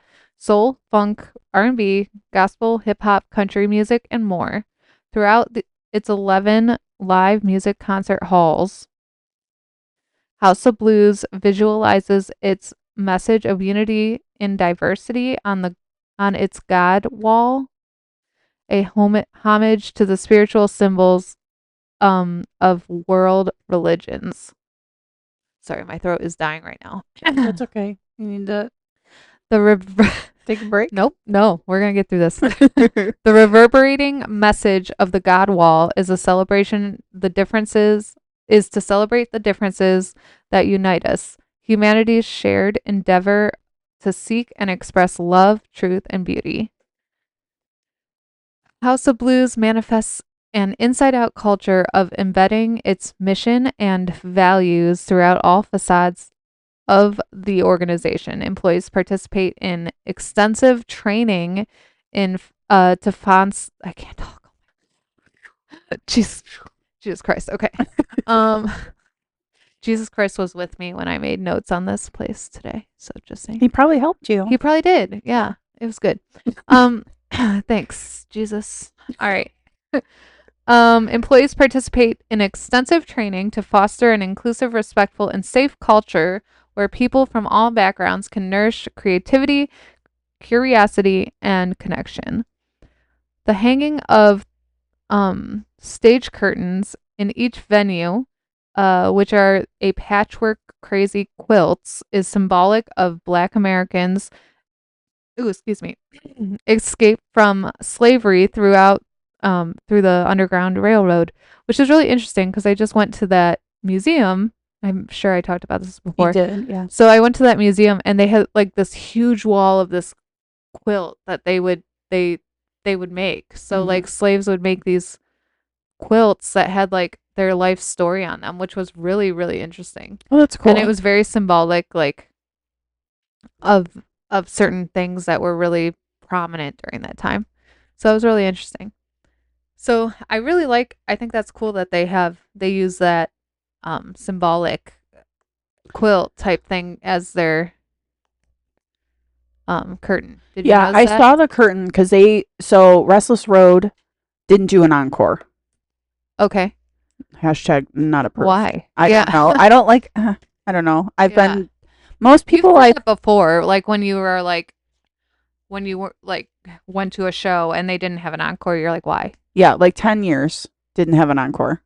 soul, funk, R&B, gospel, hip hop, country music, and more. Throughout its 11 live music concert halls, House of Blues visualizes its message of unity in diversity on its God wall, a homage to the spiritual symbols of world religions. Sorry, my throat is dying right now. That's okay. You need to The take a break. Nope, no, we're gonna get through this. The reverberating message of the God Wall is a celebration. Is to celebrate the differences that unite us. Humanity's shared endeavor to seek and express love, truth, and beauty. House of Blues manifests an inside out culture of embedding its mission and values throughout all facades of the organization. Employees participate in extensive training in to fonts. I can't talk. Jesus Christ. Okay. Jesus Christ was with me when I made notes on this place today. So just saying. He probably helped you. He probably did. Yeah, it was good. Thanks, Jesus. All right. Employees participate in extensive training to foster an inclusive, respectful, and safe culture where people from all backgrounds can nourish creativity, curiosity, and connection. The hanging of stage curtains in each venue, which are a patchwork crazy quilts, is symbolic of Black Americans escape from slavery through the Underground Railroad, which is really interesting because I just went to that museum. I'm sure I talked about this before. You did, yeah. So I went to that museum and they had like this huge wall of this quilt that they would make. So like slaves would make these quilts that had like their life story on them, which was really, really interesting. Oh, that's cool. And it was very symbolic, like of certain things that were really prominent during that time. So it was really interesting. So I think that's cool that they use that symbolic quilt type thing as their curtain. Did you notice I that? saw the curtain because Restless Road didn't do an encore. Okay. Hashtag not a perf. Why? I don't know. I don't like. I don't know. I've Yeah. been. Most people You've done like that before, like when you were went to a show and they didn't have an encore. You're like, why? yeah, like 10 years didn't have an encore.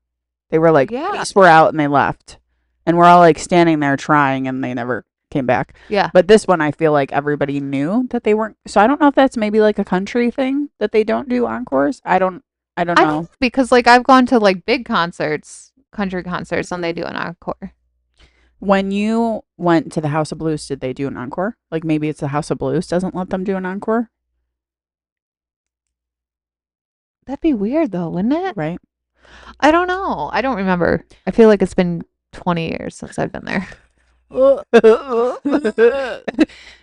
They were like, Yeah. police were out and they left, and we're all like standing there trying, and they never came back. Yeah. But this one, I feel like everybody knew that they weren't. So I don't know if that's maybe like a country thing that they don't do encores. I don't know. Because like I've gone to like big concerts, country concerts, and they do an encore. When you went to the House of Blues, did they do an encore? Like maybe it's the House of Blues doesn't let them do an encore, That'd be weird though, wouldn't it? right? I don't know. I don't remember. I feel like it's been 20 years since I've been there.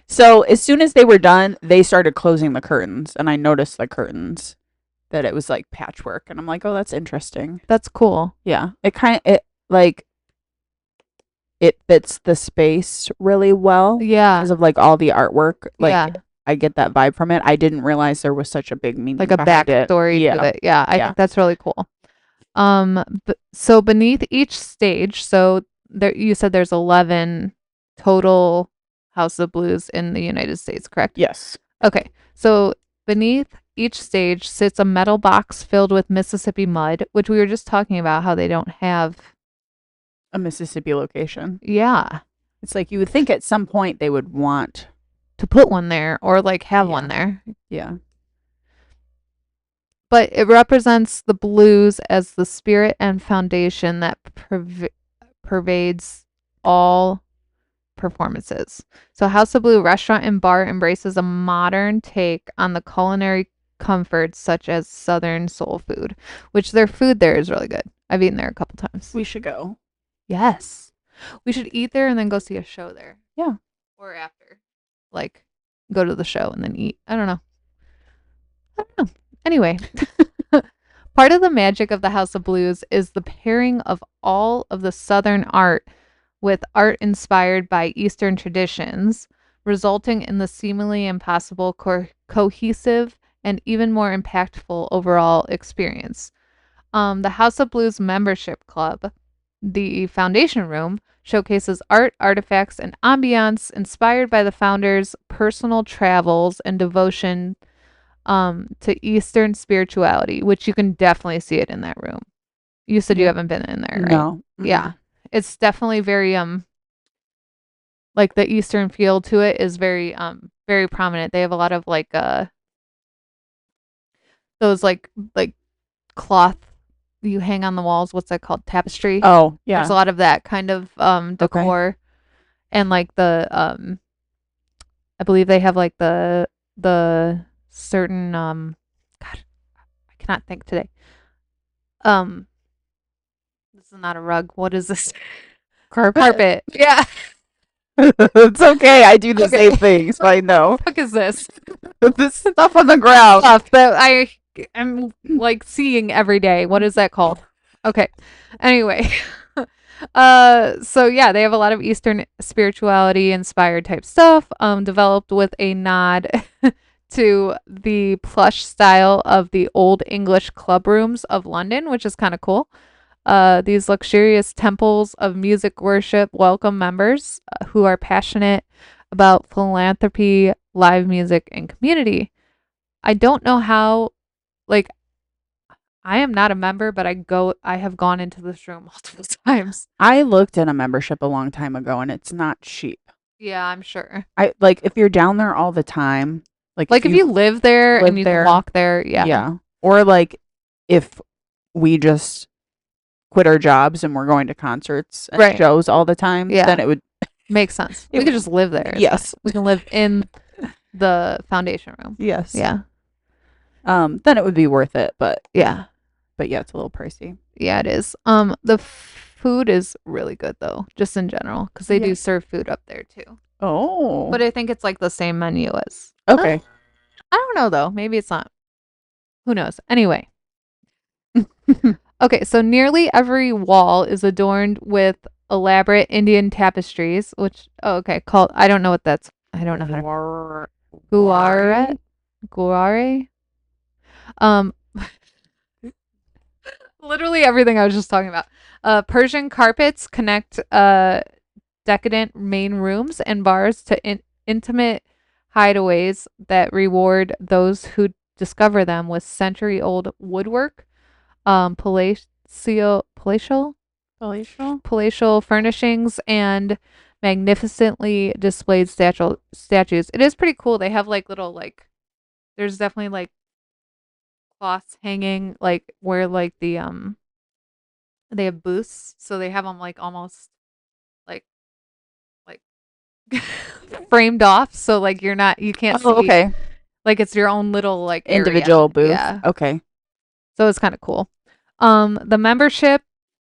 So as soon as they were done, they started closing the curtains, and I noticed the curtains that it was like patchwork, and I'm like, oh, that's interesting. That's cool. Yeah, it fits the space really well. Yeah. Because of like all the artwork. Like yeah. I get that vibe from it. I didn't realize there was such a big meaning, like a backstory to it. Yeah, I think that's really cool. So beneath each stage, so there you said there's 11 total House of Blues in the United States, correct? Yes. Okay. So beneath each stage sits a metal box filled with Mississippi mud, which we were just talking about how they don't have a Mississippi location. Yeah. It's like you would think at some point they would want to put one there or like have one there. Yeah. But it represents the blues as the spirit and foundation that pervades all performances. So House of Blue restaurant and bar embraces a modern take on the culinary comforts such as Southern soul food, which their food there is really good. I've eaten there a couple times. We should go. Yes. We should eat there and then go see a show there. Yeah. Or after. Like, go to the show and then eat. I don't know. Anyway, part of the magic of the House of Blues is the pairing of all of the Southern art with art inspired by Eastern traditions, resulting in the seemingly impossible cohesive and even more impactful overall experience. The House of Blues membership club, the Foundation Room, showcases art, artifacts, and ambiance inspired by the founders' personal travels and devotion to Eastern spirituality, which you can definitely see it in that room. You said you haven't been in there, right? No. Yeah. It's definitely very like the Eastern feel to it is very prominent. They have a lot of like those like cloth you hang on the walls. What's that called? Tapestry. Oh, yeah. There's a lot of that kind of decor. Okay. And like the I believe they have like the certain God, I cannot think today. This is not a rug. What is this? Carpet. Yeah. It's okay. I do the same thing, so I know. What the fuck is this? This stuff on the ground. Stuff that I am like seeing every day. What is that called? Okay. Anyway. So yeah, they have a lot of Eastern spirituality inspired type stuff, developed with a nod to the plush style of the old English club rooms of London, which is kind of cool. These luxurious temples of music worship welcome members who are passionate about philanthropy, live music, and community. I don't know how, like, I am not a member, but I have gone into this room multiple times. I looked at a membership a long time ago, and it's not cheap. Yeah, I'm sure. I like if you're down there all the time, Like if you live there live and you there, can walk there, yeah. yeah. Or like if we just quit our jobs and we're going to concerts and Right. shows all the time, Yeah. then it would Makes sense. It We could just live there. yes. We can live in the foundation room. Yes. Yeah. Then it would be worth it, but Yeah. yeah, it's a little pricey. Yeah, it is. The food is really good though, just in general, because they Yeah. do serve food up there too. Oh. But I think it's like the same menu as. Okay. I don't know though. Maybe it's not. Who knows? Anyway. Okay, so nearly every wall is adorned with elaborate Indian tapestries, which called I don't know what that's. I don't know how to. Guare. Guare. Literally everything I was just talking about. Persian carpets connect decadent main rooms and bars to intimate hideaways that reward those who discover them with century-old woodwork, palatial furnishings, and magnificently displayed statues. It is pretty cool. They have like little there's definitely like cloths hanging like where like the they have booths, so they have them like almost like framed off, so like you can't see. Okay. Like it's your own little like Individual area. booth. Yeah. Okay. So it's kind of cool. The membership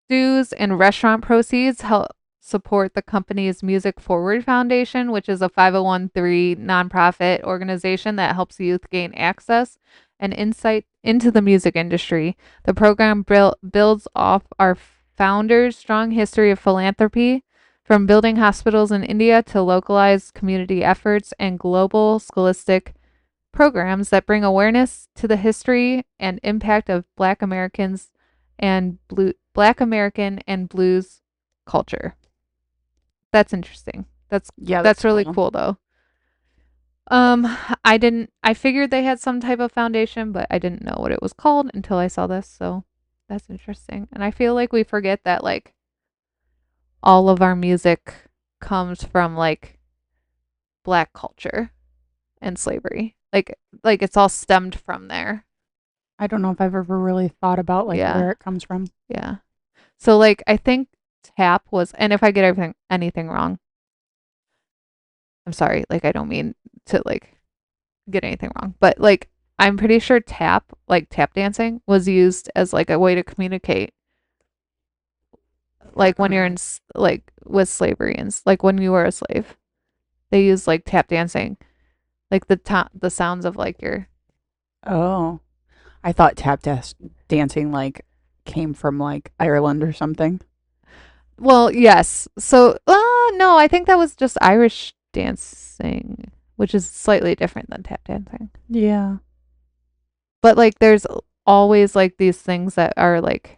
dues and restaurant proceeds help support the company's Music Forward Foundation, which is a 501(c)(3) nonprofit organization that helps youth gain access and insight into the music industry. The program builds off our founders' strong history of philanthropy, from building hospitals in India to localized community efforts and global scholastic programs that bring awareness to the history and impact of Black American and blues culture. That's interesting. That's really cool though. I figured they had some type of foundation, but I didn't know what it was called until I saw this, so that's interesting. And I feel like we forget that like all of our music comes from like Black culture and slavery. Like it's all stemmed from there. I don't know if I've ever really thought about like Yeah. where it comes from. Yeah. So like I think tap was, and if I get anything wrong, I'm sorry, like I don't mean to like get anything wrong, but like I'm pretty sure tap dancing was used as like a way to communicate like when you're in like with slavery and like when you were a slave. They use like tap dancing, like the sounds of like your. Oh, I thought dancing like came from like Ireland or something. Well, yes. So, no, I think that was just Irish dancing, which is slightly different than tap dancing. Yeah. But like there's always like these things that are like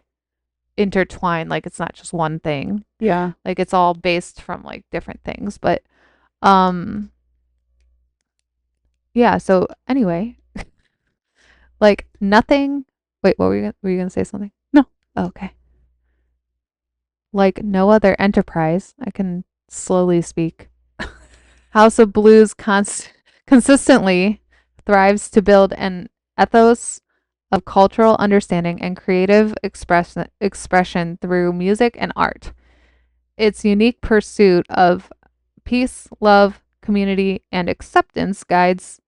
intertwined, like it's not just one thing. Yeah. Like it's all based from like different things, but um yeah, so anyway, like nothing. Wait, what were you gonna say something? No. Okay. Like no other enterprise, I can slowly speak. House of Blues consistently thrives to build an ethos of cultural understanding and creative expression through music and art. Its unique pursuit of peace, love, community, and acceptance guides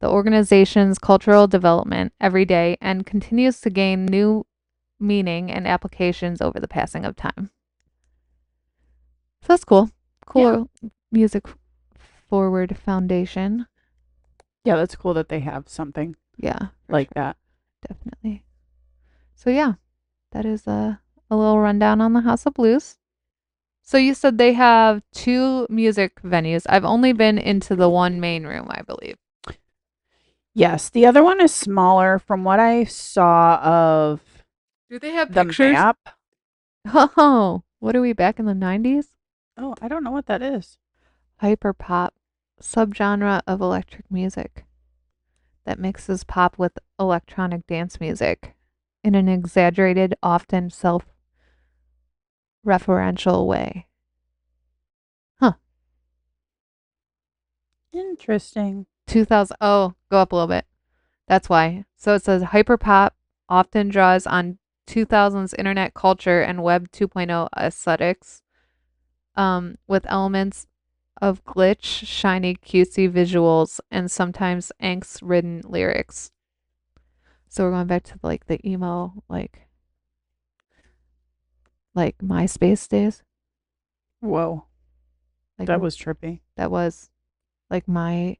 the organization's cultural development every day and continues to gain new meaning and applications over the passing of time. So that's cool. Yeah. Cool music forward foundation. Yeah, that's cool that they have something Yeah, for like sure. that. Definitely. So yeah, that is a little rundown on the House of Blues. So you said they have two music venues. I've only been into the one main room, I believe. Yes, the other one is smaller from what I saw of Do they have the pictures? map. Oh, what are we back in the 90s? Oh, I don't know what that is. Hyper pop, subgenre of electric music that mixes pop with electronic dance music in an exaggerated, often self-referential way. Huh. Interesting. 2000. Oh, go up a little bit. That's why. So it says hyperpop often draws on 2000s internet culture and Web 2.0 aesthetics, with elements of glitch, shiny, cutesy visuals, and sometimes angst-ridden lyrics. So we're going back to like the emo, like MySpace days. Whoa, Like that was trippy. that was like my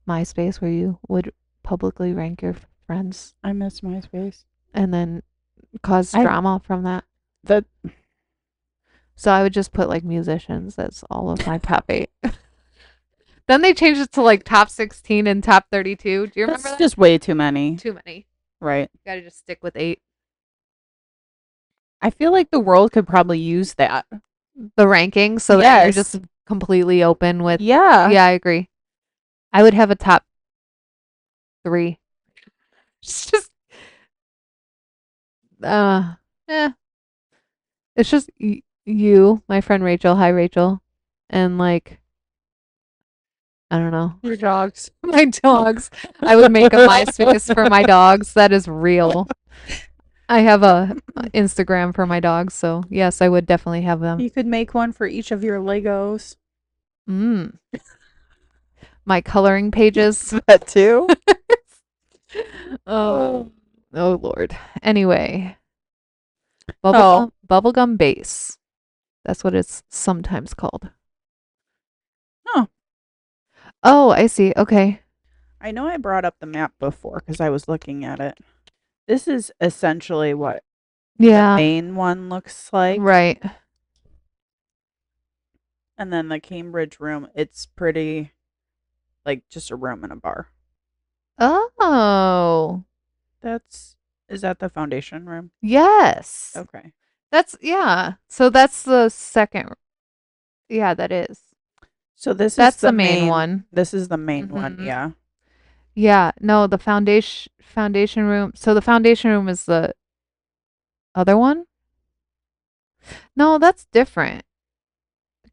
MySpace where you would publicly rank your friends I miss MySpace. and then cause I drama from that. that So I would just put like musicians as all of my top eight. Then they changed it to like top 16 and top 32. Do you remember that's that? just way too many. Too many. Right. You gotta just stick with eight. I feel like the world could probably use that. The ranking so that you're Yes. just completely open with. Yeah. Yeah, I agree. I would have a top three. It's just, uh, eh. It's just you, my friend Rachel. Hi, Rachel. And like, I don't know. Your dogs. My dogs. I would make a MySpace for my dogs. That is real. I have a Instagram for my dogs, so yes, I would definitely have them. You could make one for each of your Legos. Mm. My coloring pages. That too. Oh, oh Lord. Anyway, Oh, bubblegum base. That's what it's sometimes called. oh. Oh, I see. Okay. I know I brought up the map before because I was looking at it. This is essentially what the Yeah. main one looks like. Right. And then the Cambridge room, it's pretty like just a room and a bar. Oh. Is that the foundation room? Yes. Okay. That's yeah. So that's the second. Yeah, that is. So That's the main one. this is the main one, Mhm. yeah. Yeah, no, the foundation room. So the foundation room is the other one? No, that's different.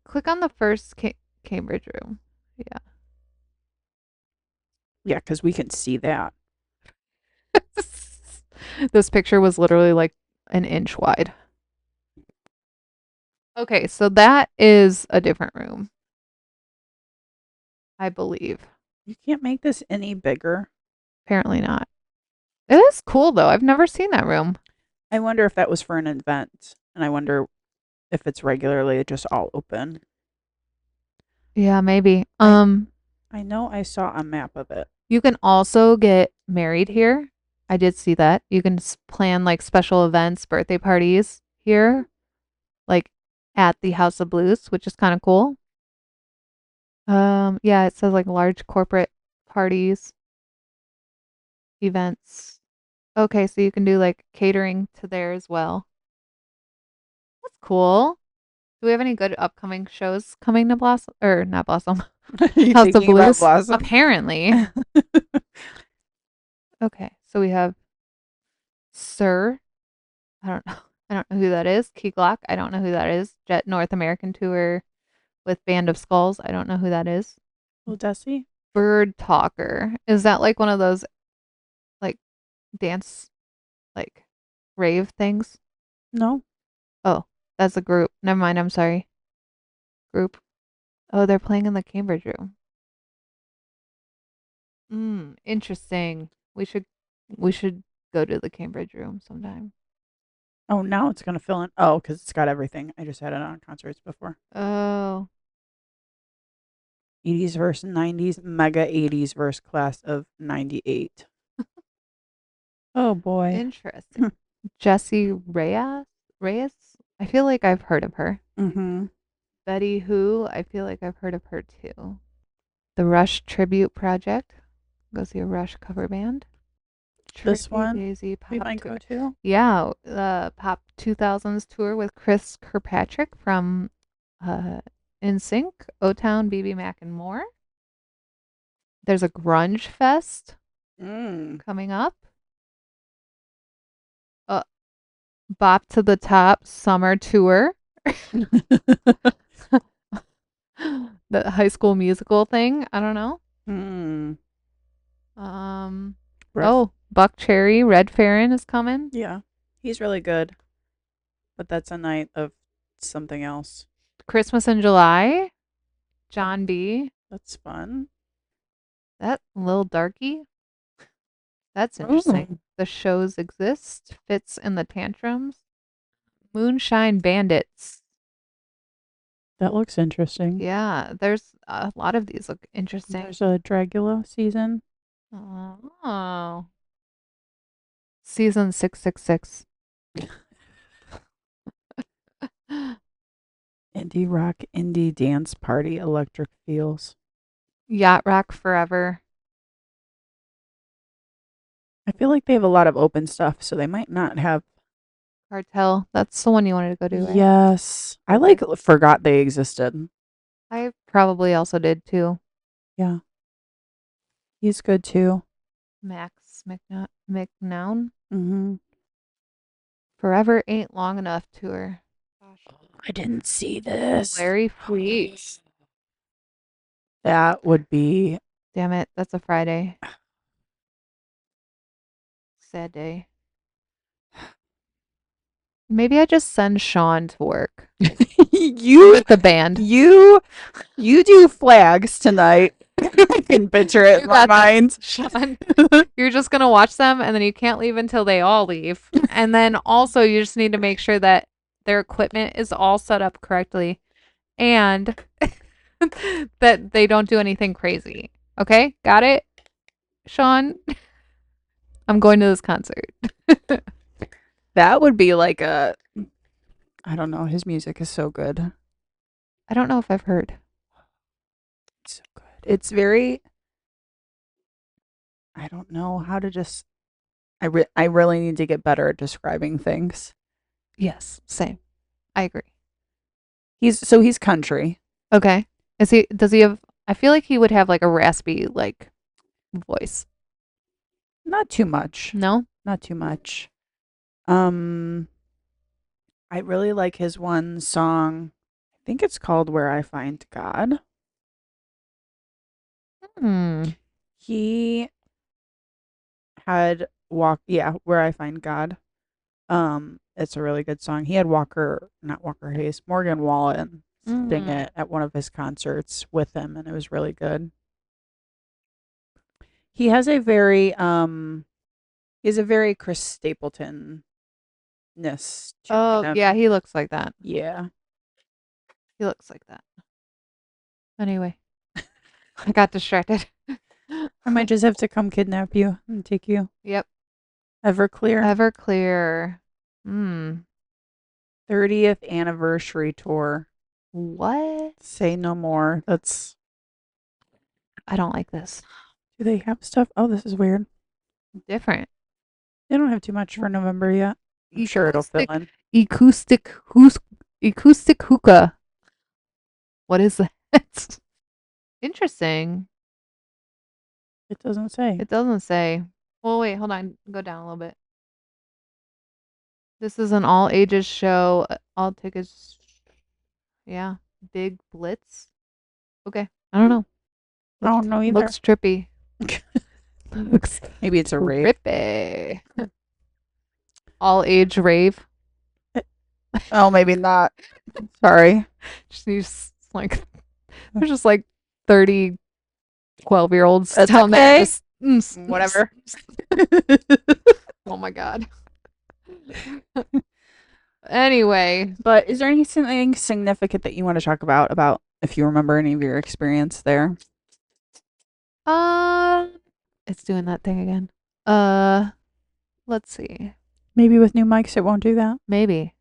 Click on the first Cambridge room. Yeah. Yeah, because we can see that. This picture was literally like an inch wide. Okay, so that is a different room. I believe. You can't make this any bigger. Apparently not. It is cool though. I've never seen that room. I wonder if that was for an event, and I wonder if it's regularly just all open. Yeah, maybe. I know I saw a map of it. You can also get married here. I did see that. You can plan like special events, birthday parties here, like at the House of Blues, which is kind of cool. Yeah, it says like large corporate parties, events. Okay, so you can do like catering to there as well. That's cool. Do we have any good upcoming shows coming to Blossom or not Blossom? Are you House of thinking about Blues? Blossom? Apparently. Okay, so we have Sir. I don't know. I don't know who that is. Key Glock. I don't know who that is. Jet North American Tour with Band of Skulls. I don't know who that is. Well, Desi? Bird Talker. Is that like one of those like dance like rave things? No. Oh, that's a group. Never mind. I'm sorry. Group. Oh, they're playing in the Cambridge room. Interesting. We should go to the Cambridge room sometime. Oh, now it's going to fill in. Oh, because it's got everything. I just had it on concerts before. Oh, 80s verse 90s, mega 80s verse class of 98. Oh, boy. interesting. Jessie Reyes? Reyes? I feel like I've heard of her. Mm-hmm. Betty Who? I feel like I've heard of her too. The Rush Tribute Project. Go see a Rush cover band. This Tricky one Daisy we Pop might Tour. go to. Yeah, the Pop 2000s tour with Chris Kirkpatrick from NSYNC, O-Town, BB Mac, and more. There's a Grunge Fest Mm. coming up. Uh, Bop to the Top Summer Tour. The High School Musical thing. I don't know. Hmm. Um. Breath. Oh, Buck Cherry, Red Farron is coming. Yeah. He's really good. But that's a night of something else. Christmas in July. John B. That's fun. That little darky. That's interesting. Ooh. The shows exist. Fits in the tantrums. Moonshine Bandits. That looks interesting. Yeah, there's a lot of these look interesting. There's a Dragula season. Oh. Season 666. Indie rock, indie dance party, electric feels. Yacht Rock Forever. I feel like they have a lot of open stuff, so they might not have. Cartel. That's the one you wanted to go to, right? Yes. I Okay. like forgot they existed. I probably also did too. Yeah. He's good too. Max McNown. Mm-hmm. Forever Ain't Long Enough tour. Gosh. I didn't see this. Larry Fleet. That would be. Damn it, that's a Friday. Sad day. Maybe I just send Sean to work you with the band. you do flags tonight. I can picture it You in my got mind. Sean, you're just gonna watch them and then you can't leave until they all leave. And then also you just need to make sure that their equipment is all set up correctly and that they don't do anything crazy. Okay? Got it? Sean, I'm going to this concert. That would be like a. I don't know. His music is so good. I don't know if I've heard. It's so good. It's very. I don't know how to just. I really need to get better at describing things. Yes, same. I agree. He's country. Okay. Does he have I feel like he would have like a raspy like voice. Not too much. No? Not too much. Um, I really like his one song. I think it's called "Where I Find God." Hmm. He had yeah, "Where I Find God." It's a really good song. He had not Walker Hayes, Morgan Wallen sing Mm. it at one of his concerts with him, and it was really good. He has a very Chris Stapleton ness to Oh, yeah, him. he looks like that. Yeah. He looks like that. Anyway, I got distracted. I might just have to come kidnap you and take you. Yep. Everclear. Everclear. Hmm. 30th anniversary tour. What? Say no more. That's. I don't like this. Do they have stuff? Oh, this is weird. Different. They don't have too much for November yet. I'm sure it'll fill in. Acoustic hookah. What is that? Interesting. It doesn't say. It doesn't say. Well, wait, hold on. Go down a little bit. This is an all ages show. All tickets. Yeah. Big Blitz. Okay. I don't know. I don't know either. Looks trippy. Looks Maybe it's a rave. trippy. All age rave. Oh, maybe not. Sorry. Just needs like there's just like 30 12-year-olds That's down okay. there. Just, Whatever. Oh my god. Anyway, But is there anything significant that you want to talk about if you remember any of your experience there? it's doing that thing again. Let's see. Maybe with new mics it won't do that. Maybe.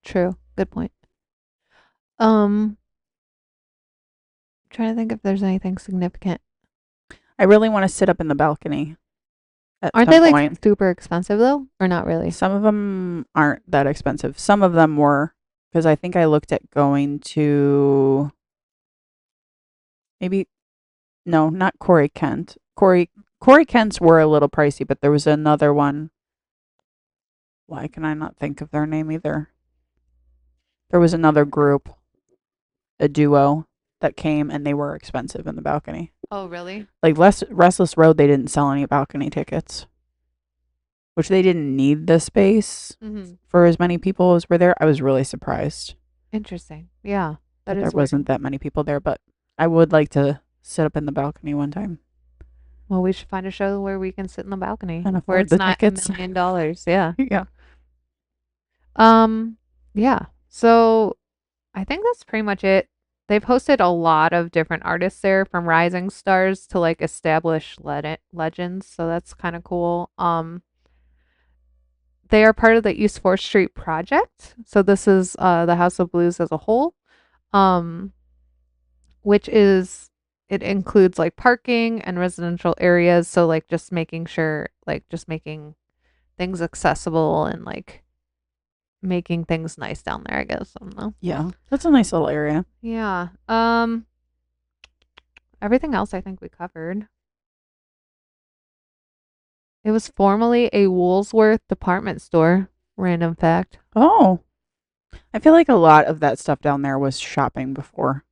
True. Good point. Trying to think if there's anything significant. I really want to sit up in the balcony. Aren't they like super expensive though, or not really? Some of them aren't that expensive. Some of them were, because I think I looked at going to maybe no, not Corey Kent. Corey Kent's were a little pricey, but there was another one. Why can I not think of their name either? There was another group, a duo that came, and they were expensive in the balcony. Oh, really? Like Restless Road, they didn't sell any balcony tickets, which they didn't need the space for as many people as were there. I was really surprised. Interesting. Yeah, that there wasn't that many people there, but I would like to sit up in the balcony one time. Well, we should find a show where we can sit in the balcony and where it's not tickets. $1 million. Yeah. Yeah. Yeah. So I think that's pretty much it. They've hosted a lot of different artists there, from rising stars to like established legends. So that's kind of cool. They are part of the East 4th Street project. So this is the House of Blues as a whole, which is, it includes like parking and residential areas. So like just making sure, like just making things accessible and like making things nice down there, I guess. I don't know. Yeah. That's a nice little area. Yeah. Everything else I think we covered. It was formerly a Woolworth department store. Random fact. Oh. I feel like a lot of that stuff down there was shopping before.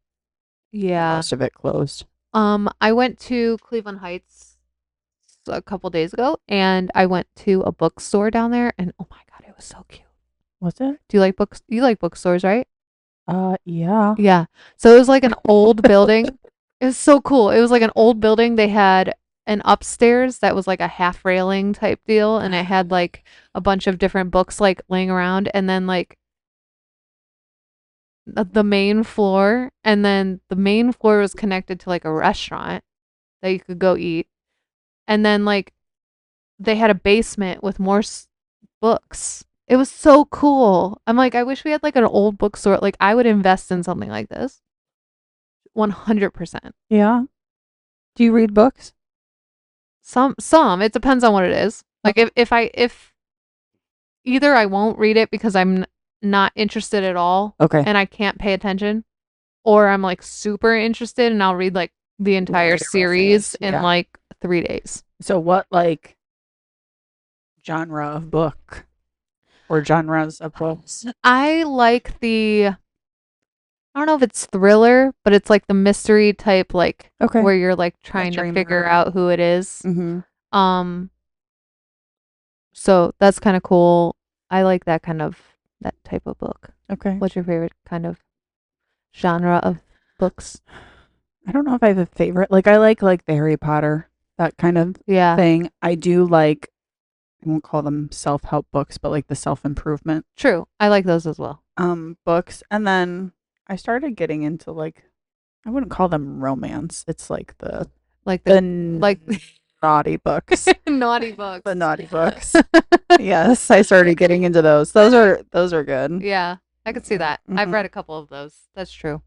Yeah. Most of it closed. I went to Cleveland Heights a couple days ago, and I went to a bookstore down there, and oh my god, it was so cute. Was it? Do you like books? You like bookstores, right? Yeah. Yeah. So it was like an old building. It was so cool. It was like an old building. They had an upstairs that was like a half railing type deal, and it had like a bunch of different books like laying around, and then like the main floor, and then the main floor was connected to like a restaurant that you could go eat, and then like they had a basement with more books. It was so cool. I'm like, I wish we had like an old bookstore. Like, I would invest in something like this. 100%. Yeah. Do you read books? Some. It depends on what it is. Like, if either I won't read it because I'm not interested at all. Okay. And I can't pay attention, or I'm like super interested and I'll read like the entire series in like 3 days. So what like genre of book or genres of books? I like I don't know if it's thriller, but it's like the mystery type, like where you're like trying to figure out who it is. So that's kind of cool. I like that type of book. Okay. What's your favorite kind of genre of books? I don't know if I have a favorite. Like I like the Harry Potter that kind of Yeah. thing. I do like, I won't call them self-help books, but like the self-improvement True. I like those as well. books. And then I started getting into like, I wouldn't call them romance. It's like the Like the like naughty books. naughty books. The naughty books. Yes, I started getting into those. Those are good. Yeah, I could see that. I've Mhm. read a couple of those. That's true.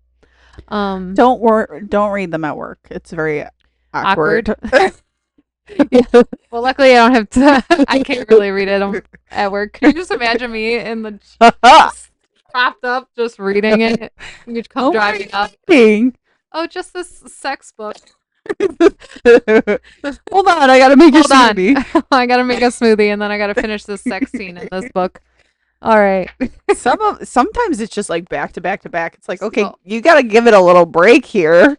Don't read them at work. It's very awkward. Yeah. Well, luckily I don't have to. I can't really read it at work. Can you just imagine me in the just propped up, just reading it? You come Oh, driving up. reading? Oh, just this sex book. Hold on, I gotta make a Hold on. smoothie. I gotta make a smoothie, and then I gotta finish this sex scene in this book. All right. Sometimes it's just like back to back to back. It's like, okay, So- you gotta give it a little break here.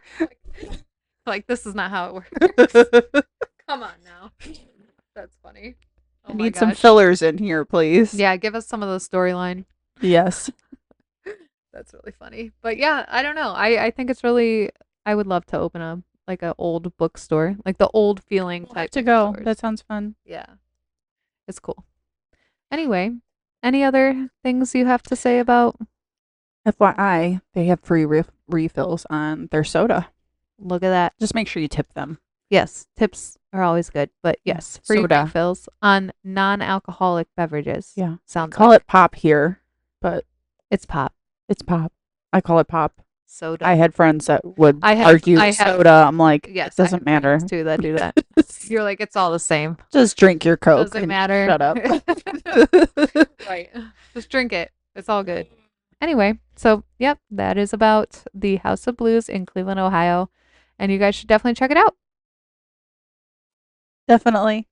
Like, this is not how it works. Come on now. That's funny. Oh I my need some gosh. fillers in here, please. Yeah, give us some of the storyline. Yes. That's really funny. But yeah, I don't know. I think it's really, I would love to open a like an old bookstore, like the old feeling type To go. bookstores. That sounds fun. Yeah. It's cool. Anyway, any other things you have to say about? FYI, they have free refills on their soda. Look at that. Just make sure you tip them. Yes, tips are always good, but yes, free Soda. refills on non-alcoholic beverages. Yeah. Sounds Call it pop here, but it's pop. it's pop. I call it pop. Soda. I had friends that would I argue have- soda. I'm like, yes, it doesn't matter. Too that do that. You're like, it's all the same. Just drink your Coke. Doesn't and matter. Shut up. Right. Just drink it. It's all good. Anyway, so yep, that is about the House of Blues in Cleveland, Ohio. And you guys should definitely check it out. Definitely.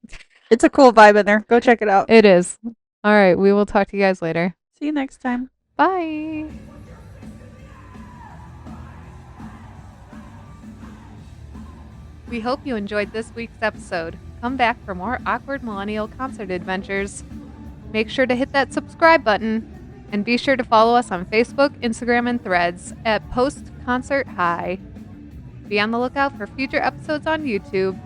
It's a cool vibe in there. Go check it out. It is. All right. We will talk to you guys later. See you next time. Bye. We hope you enjoyed this week's episode. Come back for more awkward millennial concert adventures. Make sure to hit that subscribe button and be sure to follow us on Facebook, Instagram, and Threads at Post Concert High. Be on the lookout for future episodes on YouTube.